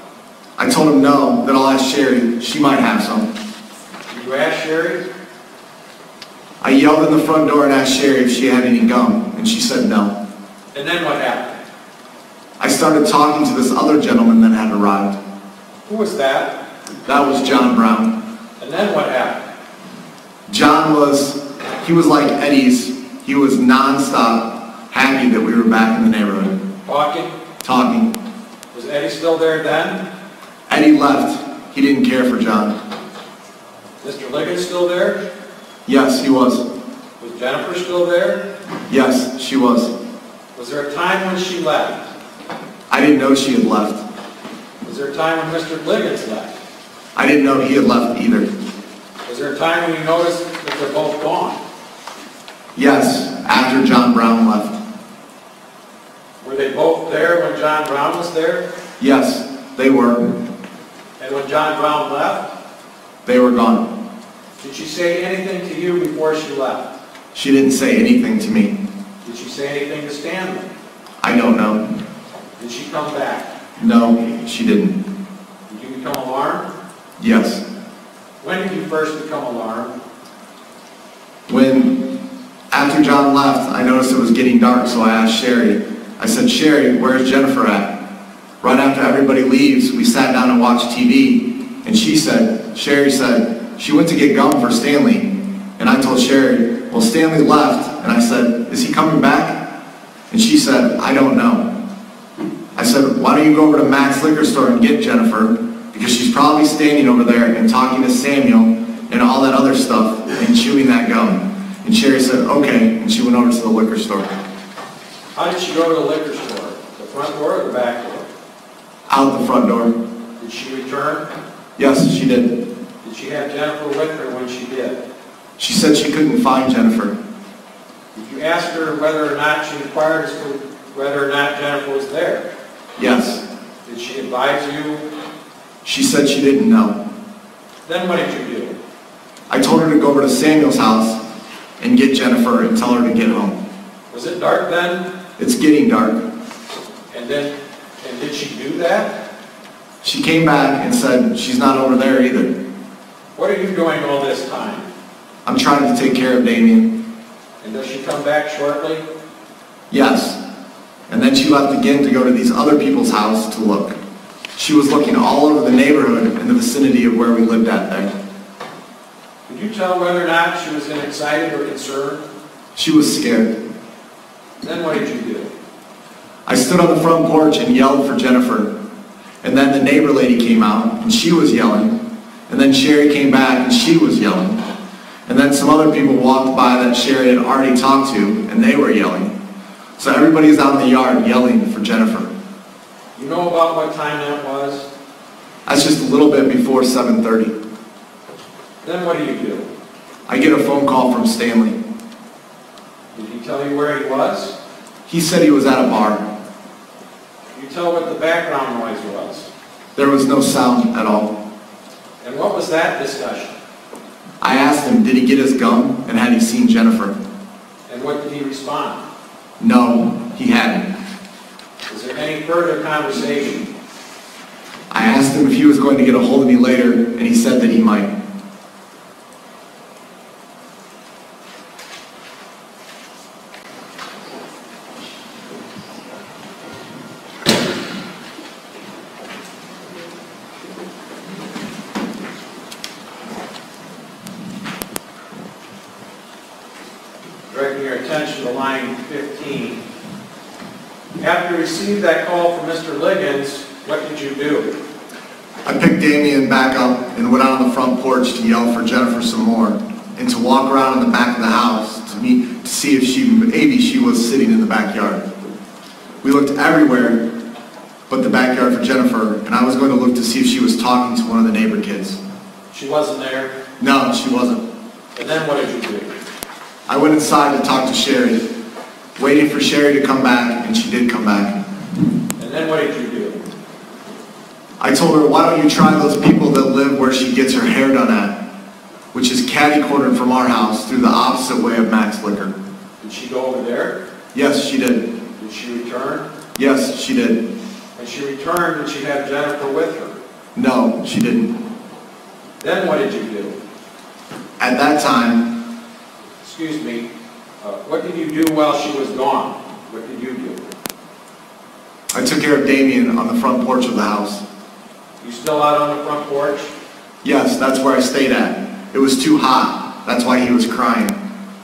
I told him no, that I'll ask Sherry. She might have some. Did you ask Sherry? I yelled in the front door and asked Sherry if she had any gum, and she said no. And then what happened? I started talking to this other gentleman that had arrived. Who was that? That was John Brown. And then what happened? John he was like Eddie's. He was nonstop happy that we were back in the neighborhood. Talking. Was Eddie still there then? Eddie left. He didn't care for John. Mr. Liggins still there? Yes, he was. Was Jennifer still there? Yes, she was. Was there a time when she left? I didn't know she had left. Was there a time when Mr. Liggins left? I didn't know he had left either. Was there a time when you noticed that they're both gone? Yes, after John Brown left. Were they both there when John Brown was there? Yes, they were. And when John Brown left? They were gone. Did she say anything to you before she left? She didn't say anything to me. Did she say anything to Stanley? I don't know. Did she come back? No, she didn't. Did you become alarmed? Yes. When did you first become alarmed? After John left, I noticed it was getting dark, so I asked Sherry. I said, "Sherry, where's Jennifer at?" Right after everybody leaves, we sat down and watched TV, and Sherry said, she went to get gum for Stanley. And I told Sherry, "Well, Stanley left." And I said, "Is he coming back?" And she said, "I don't know." I said, "Why don't you go over to Mac's liquor store and get Jennifer? Because she's probably standing over there and talking to Samuel and all that other stuff and chewing that gum." And Sherry said, "Okay," and she went over to the liquor store. How did she go to the liquor store? The front door or the back door? Out the front door. Did she return? Yes, she did. Did she have Jennifer with her when she did? She said she couldn't find Jennifer. Did you ask her whether or not she inquired as to whether or not Jennifer was there? Yes. Did she advise you? She said she didn't know. Then what did you do? I told her to go over to Samuel's house and get Jennifer and tell her to get home. Was it dark then? It's getting dark. And did she do that? She came back and said she's not over there either. What are you doing all this time? I'm trying to take care of Damien. And does she come back shortly? Yes. And then she left again to go to these other people's house to look. She was looking all over the neighborhood in the vicinity of where we lived at there. Could you tell whether or not she was excited or concerned? She was scared. Then what did you do? I stood on the front porch and yelled for Jennifer. And then the neighbor lady came out and she was yelling. And then Sherry came back and she was yelling. And then some other people walked by that Sherry had already talked to and they were yelling. So everybody's out in the yard yelling for Jennifer. You know about what time that was? That's just a little bit before 7:30. Then what do you do? I get a phone call from Stanley. Did he tell you where he was? He said he was at a bar. Did you tell what the background noise was? There was no sound at all. And what was that discussion? I asked him, did he get his gum, and had he seen Jennifer? And what did he respond? No, he hadn't. Was there any further conversation? I asked him if he was going to get a hold of me later, and he said that he might. Directing your attention to line 15. After you received that call from Mr. Liggins, what did you do? I picked Damien back up and went out on the front porch to yell for Jennifer some more, and to walk around in the back of the house to see if maybe she was sitting in the backyard. We looked everywhere but the backyard for Jennifer, and I was going to look to see if she was talking to one of the neighbor kids. She wasn't there? No, she wasn't. And then what did you do? I went inside to talk to Sherry, waiting for Sherry to come back, and she did come back. And then what did you do? I told her, why don't you try those people that live where she gets her hair done at, which is catty-cornered from our house through the opposite way of Max Liquor. Did she go over there? Yes, she did. Did she return? Yes, she did. When she returned, did she have Jennifer with her? No, she didn't. Then what did you do? At that time, Excuse me, what did you do while she was gone? What did you do? I took care of Damien on the front porch of the house. You still out on the front porch? Yes, that's where I stayed at. It was too hot. That's why he was crying.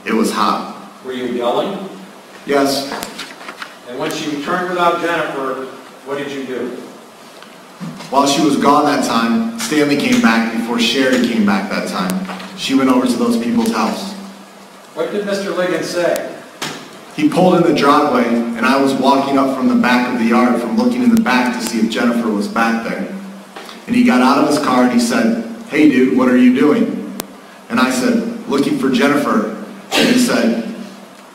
It was hot. Were you yelling? Yes. And when she returned without Jennifer, what did you do? While she was gone that time, Stanley came back before Sherry came back that time. She went over to those people's house. What did Mr. Liggins say? He pulled in the driveway, and I was walking up from the back of the yard from looking in the back to see if Jennifer was back there. And he got out of his car and he said, "Hey dude, what are you doing?" And I said, "Looking for Jennifer." And he said,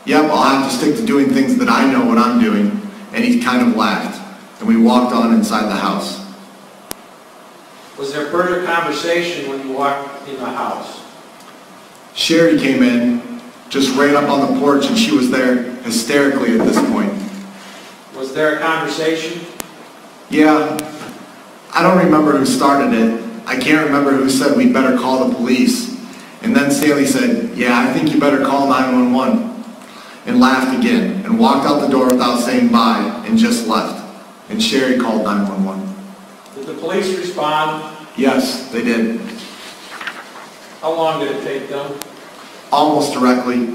"Yep, I'll have to stick to doing things that I know what I'm doing." And he kind of laughed. And we walked on inside the house. Was there further conversation when you walked in the house? Sherry came in, just ran up on the porch, and she was there hysterically at this point. Was there a conversation? Yeah, I don't remember who started it. I can't remember who said we'd better call the police. And then Stanley said, "Yeah, I think you better call 911. And laughed again, and walked out the door without saying bye, and just left. And Sherry called 911. Did the police respond? Yes, they did. How long did it take them? Almost directly.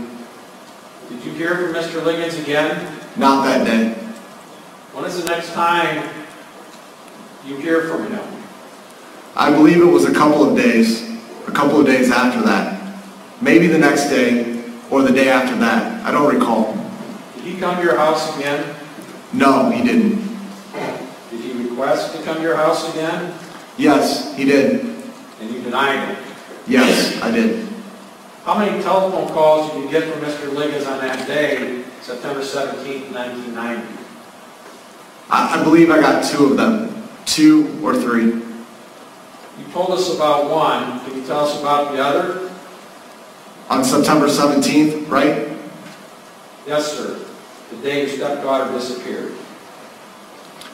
Did you hear from Mr. Liggins again? Not that day. When is the next time you hear from him? I believe it was a couple of days after that. Maybe the next day, or the day after that. I don't recall. Did he come to your house again? No, he didn't. Did he request to come to your house again? Yes, he did. And you denied it? Yes, I did. How many telephone calls did you get from Mr. Liggins on that day, September 17th, 1990? I believe I got 2 of them. 2 or 3. You told us about one. Can you tell us about the other? On September 17th, right? Yes, sir. The day your stepdaughter disappeared.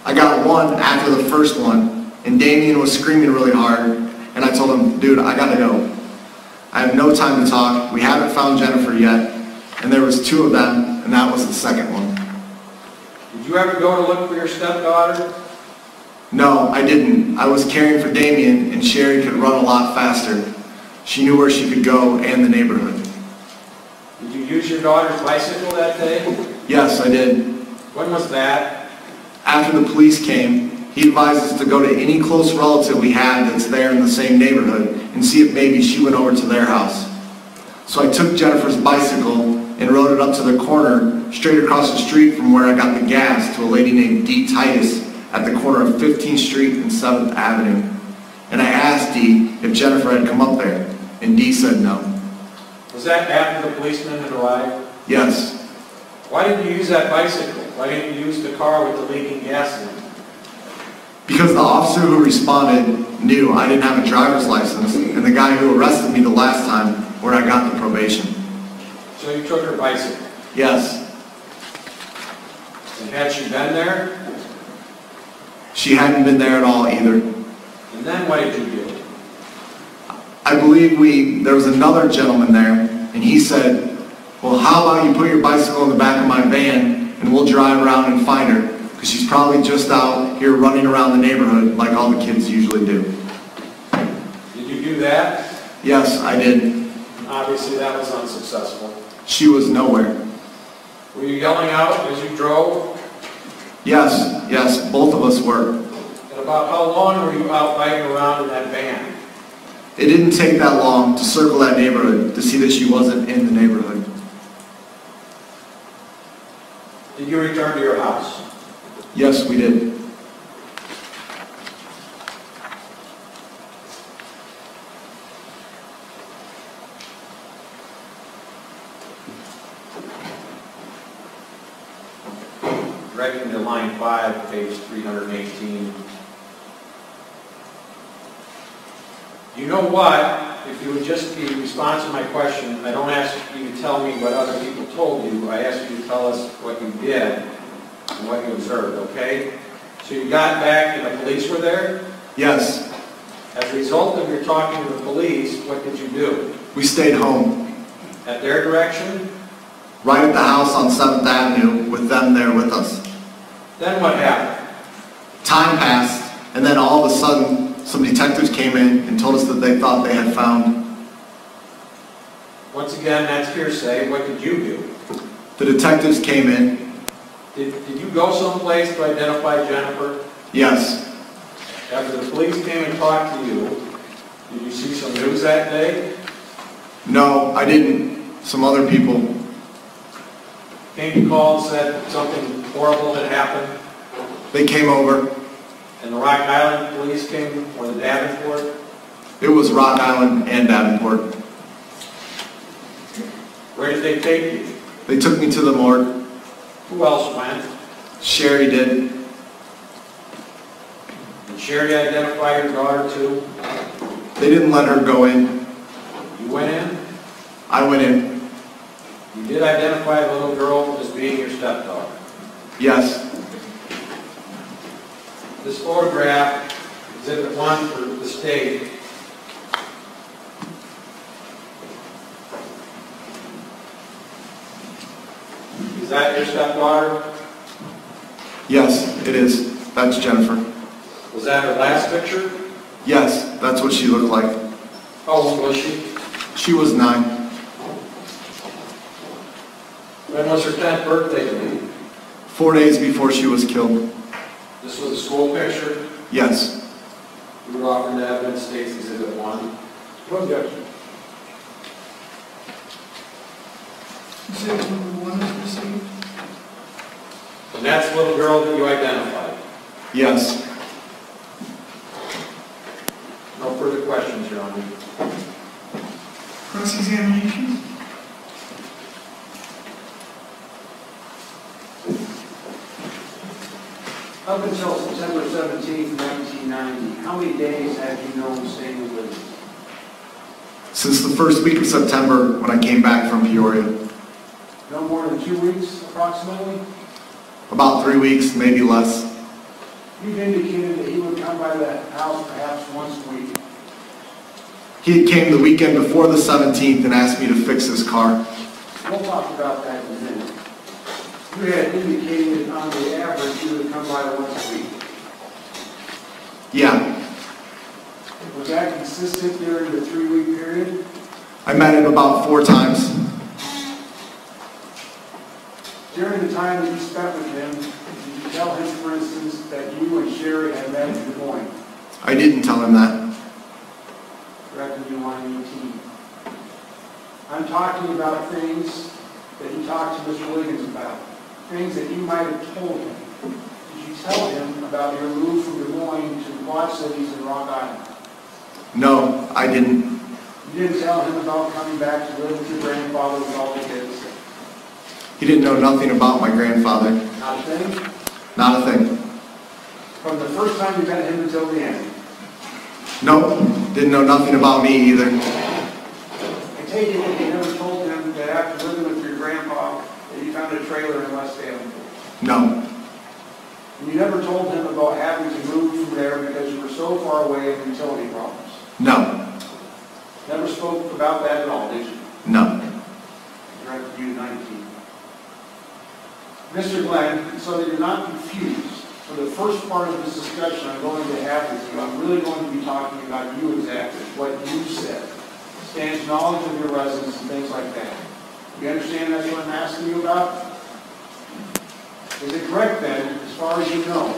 I got one after the first one, and Damien was screaming really hard, and I told him, "Dude, I gotta go. I have no time to talk. We haven't found Jennifer yet." And there was 2 of them, and that was the second one. Did you ever go to look for your stepdaughter? No, I didn't. I was caring for Damien, and Sherry could run a lot faster. She knew where she could go and the neighborhood. Did you use your daughter's bicycle that day? Yes, I did. When was that? After the police came, he advised us to go to any close relative we had that's there in the same neighborhood and see if maybe she went over to their house. So I took Jennifer's bicycle and rode it up to the corner, straight across the street from where I got the gas, to a lady named Dee Titus at the corner of 15th Street and 7th Avenue. And I asked Dee if Jennifer had come up there, and Dee said no. Was that after the policeman had arrived? Yes. Why didn't you use that bicycle? Why didn't you use the car with the leaking gasoline? Because the officer who responded knew I didn't have a driver's license, and the guy who arrested me the last time where I got the probation. So you took her bicycle? Yes. And had she been there? She hadn't been there at all either. And then what did you do? I believe there was another gentleman there, and he said, well, how about you put your bicycle in the back of my van, and we'll drive around and find her, because she's probably just out here running around the neighborhood like all the kids usually do. Did you do that? Yes, I did. Obviously that was unsuccessful. She was nowhere. Were you yelling out as you drove? Yes, both of us were. And about how long were you out riding around in that van? It didn't take that long to circle that neighborhood to see that she wasn't in the neighborhood. Did you return to your house? Yes, we did. Directing to line 5, page 318. You know what? If you would just be responsive to my question, I don't ask you to tell me what other people told you. I ask you to tell us what you did and what you observed, okay? So you got back and the police were there? Yes. As a result of your talking to the police, what did you do? We stayed home. At their direction? Right at the house on 7th Avenue with them there with us. Then what happened? Time passed, and then all of a sudden, some detectives came in and told us that they thought they had found. Once again, that's hearsay. What did you do? The detectives came in. Did you go someplace to identify Jennifer? Yes. After the police came and talked to you, did you see some news that day? No, I didn't. Some other people. Came to call and said something horrible had happened? They came over. And the Rock Island police came, or the Davenport? It was Rock Island and Davenport. Where did they take you? They took me to the morgue. Who else went? Sherry did. Did Sherry identify your daughter too? They didn't let her go in. You went in? I went in. You did identify the little girl as being your stepdaughter? Yes. This photograph, Exhibit 1 for the state, is that your stepdaughter? Yes, it is. That's Jennifer. Was that her last picture? Yes, that's what she looked like. How old was she? She was 9. When was her 10th birthday to be? 4 days before she was killed. This was a school picture? Yes. You were offering the evidence, states Exhibit 1. No objection. Exhibit number 1 is received. And that's the little girl that you identified? Yes. No further questions, Your Honor. Cross-examination. Up until September 17th, 1990, how many days had you known Stanley Liggins? Since the first week of September when I came back from Peoria. No more than 2 weeks, approximately? About 3 weeks, maybe less. You've indicated that he would come by the house perhaps once a week. He came the weekend before the 17th and asked me to fix his car. We'll talk about that in a minute. You had indicated on the average you would come by once a week. Yeah. Was that consistent during the 3-week period? I met him about 4 times. During the time that you spent with him, did you tell him, for instance, that you and Sherry had met in Des Moines? I didn't tell him that. Directing you line 18. I'm talking about things that you talked to Mr. Liggins about. Things that you might have told him. Did you tell him about your move from Des Moines to the Quad Cities and Rock Island? No, I didn't. You didn't tell him about coming back to live with your grandfather with all the kids? He didn't know nothing about my grandfather. Not a thing? Not a thing. From the first time you met him until the end? Nope, didn't know nothing about me either. I take it that you never told him that after living with your grandpa that you found a trailer in West Salem? No, And you never told him about having to move from there because you were so far away and utility problems? no, Never spoke about that at all, did you? no. Direct you 19. Mr. Glenn, so that you're not confused, for the first part of this discussion I'm going to have with you, I'm really going to be talking about you exactly, what you said. Stan's knowledge of your residence and things like that. You understand that's what I'm asking you about? Is it correct then, as far as you know,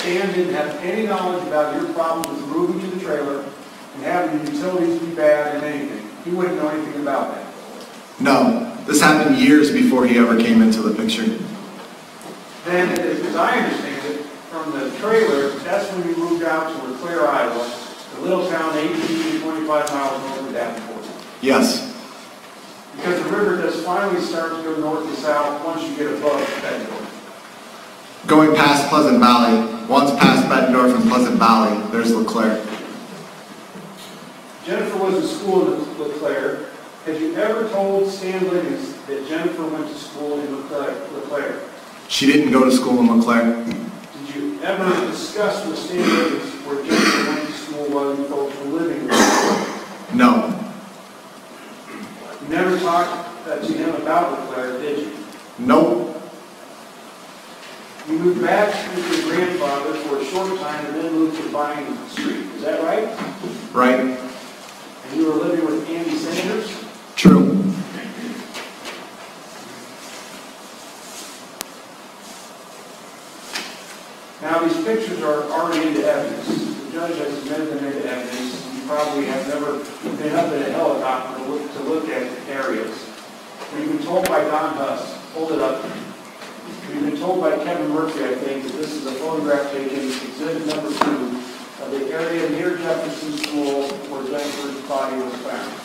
Stan didn't have any knowledge about your problems with moving to the trailer and having the utilities be bad and anything? He wouldn't know anything about that? No, this happened years before he ever came into the picture. Then, as I understand it, from the trailer, that's when you moved out to LeClaire, Iowa, the little town 18 to 25 miles north of Davenport. Yes, Because the river does finally start to go north to south once you get above Bettendorf. going past Pleasant Valley, once past Bettendorf and Pleasant Valley, there's LeClaire. Jennifer was in school in LeClaire. Have you ever told Stan Liggins that Jennifer went to school in LeClaire? She didn't go to school in LeClaire. Did you ever discuss with Stan Liggins where Jennifer went to school while you folks were living in LeClaire? No, You never talked to him about LeClaire, did you? nope, You moved back with your grandfather for a short time and then moved to Vine Street. Is that right? right, And you were living with Andy Sanders? true. Now, these pictures are already into evidence. The judge has admitted them into evidence. You probably have never been up in a helicopter to look at areas. You've been told by Don Huss, hold it up. You've been told by Kevin Murphy, I think, that this is a photograph taken, exhibit number 2, of the area near Jefferson School where Jennifer's body was found.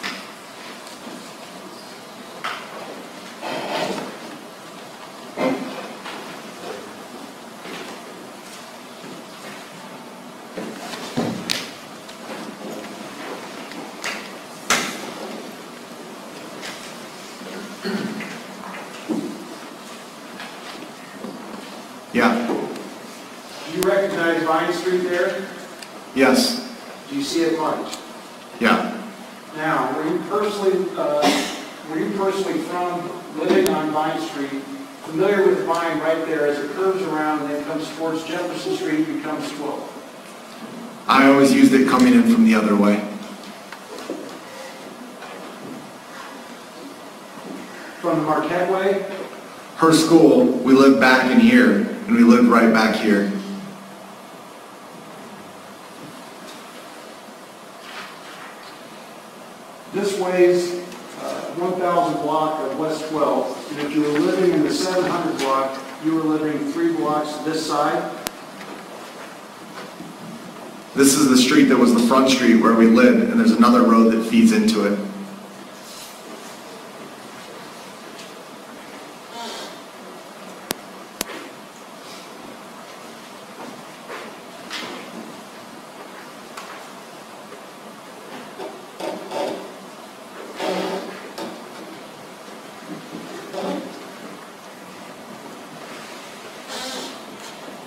Yeah, Do you recognize Vine Street there? yes, Do you see it marked? yeah, Now, were you personally from living on Vine Street, familiar with Vine right there as it curves around and then comes towards Jefferson Street and becomes 12? I always used it coming in from the other way. From the Marquette Way? Her school, we lived back in here, and we lived right back here. This way's 1,000 block of West 12th, and if you were living in the 700 block, you were living 3 blocks this side. This is the street that was the front street where we lived, and there's another road that feeds into it.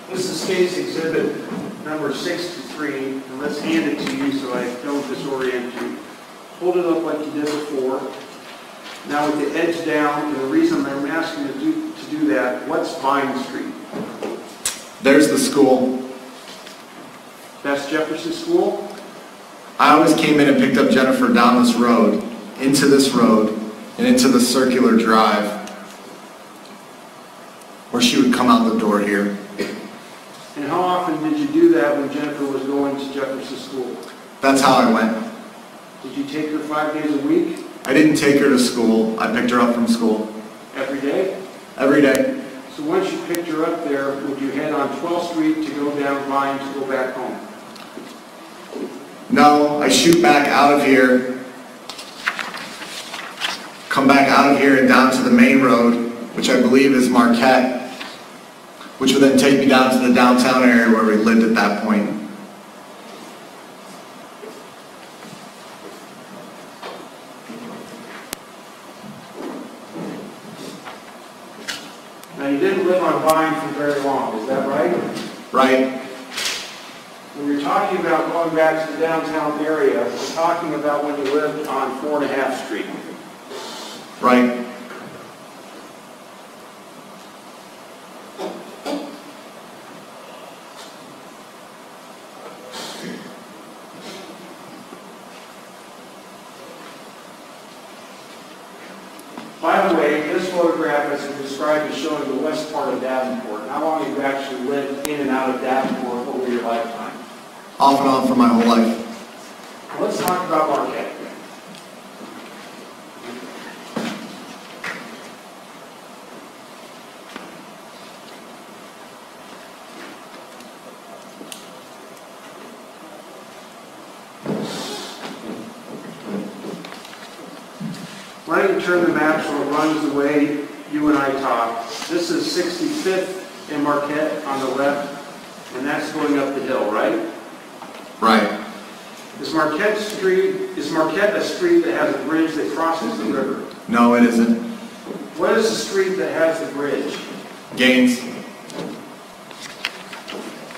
This is State's Exhibit number 63, and let's hand it to you so I don't disorient you. Hold it up like you did before. Now with the edge down, and the reason I'm asking you to do that, what's Vine Street? There's the school. That's Jefferson School? I always came in and picked up Jennifer down this road, into this road, and into the circular drive, where she would come out the door here. And how often did you do that when Jennifer was going to Jefferson School? That's how I went. Did you take her 5 days a week? I didn't take her to school. I picked her up from school. Every day? Every day. So once you picked her up there, would you head on 12th Street to go down Vine to go back home? No, I shoot back out of here, come back out of here and down to the main road, which I believe is Marquette. which would then take me down to the downtown area where we lived at that point. Now, you didn't live on Vine for very long, is that right? Right? When you're talking about going back to the downtown area, we're talking about when you lived on 4.5 Street. Right? By the way, this photograph has been described as showing the west part of Davenport. How long have you actually lived in and out of Davenport over your lifetime? Off and on for my whole life. Let's talk about Marquette. Why don't you turn the map so it runs the way you and I talk. This is 65th and Marquette on the left, and that's going up the hill, right? Right. Is Marquette a street that has a bridge that crosses the river? No, it isn't. What is the street that has the bridge? Gaines.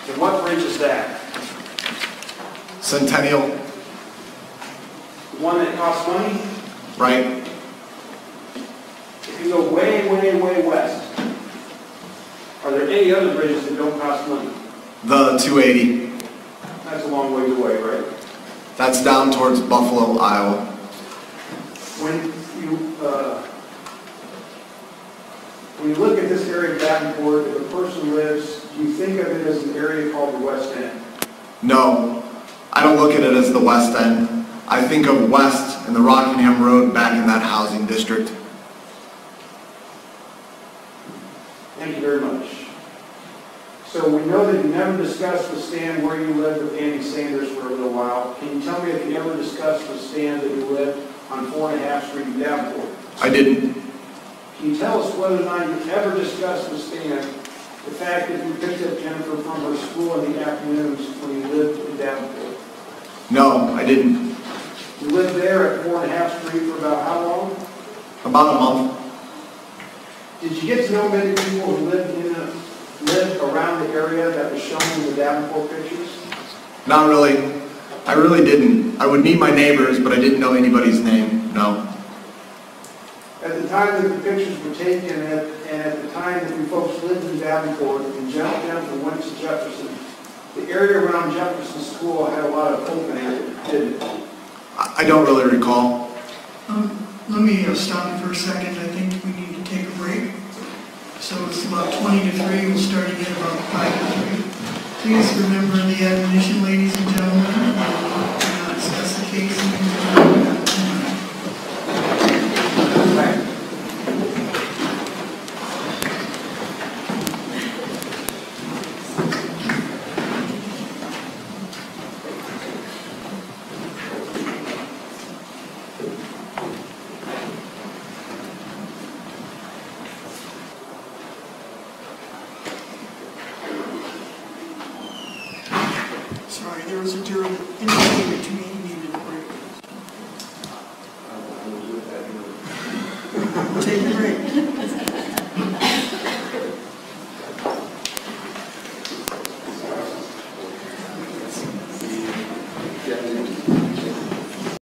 And what bridge is that? Centennial. The one that costs money? Right. If you go way, way, way west, are there any other bridges that don't cost money? The 280. That's a long ways away, right? That's down towards Buffalo, Iowa. When you look at this area of Davenport, if a person lives, do you think of it as an area called the West End? No, I don't look at it as the West End. I think of West and the Rockingham Road back in that housing district. Thank you very much. So we know that you never discussed with Stan where you lived with Andy Sanders for a little while. Can you tell me if you ever discussed with Stan that you lived on 4.5 Street in Davenport? I didn't. Can you tell us whether or not you ever discussed with Stan the fact that you picked up Jennifer from her school in the afternoons when you lived in Davenport? No, I didn't. You lived there at 4.5 Street for about how long? About a month. Did you get to know many people who lived around the area that was shown in the Davenport pictures? Not really. I really didn't. I would meet my neighbors, but I didn't know anybody's name. No. At the time that the pictures were taken, and at the time that you folks lived in Davenport, and Jennifer went to Jefferson, the area around Jefferson School had a lot of open area, didn't it? I don't really recall. Let me stop you for a second. I think we need to take a break. So it's about 20 to 3. We'll start again about 5 to 3. Please remember the admonition, ladies and gentlemen. Do not discuss the case. Sorry, there was a juror that indicated to me he needed a break. We'll take a break.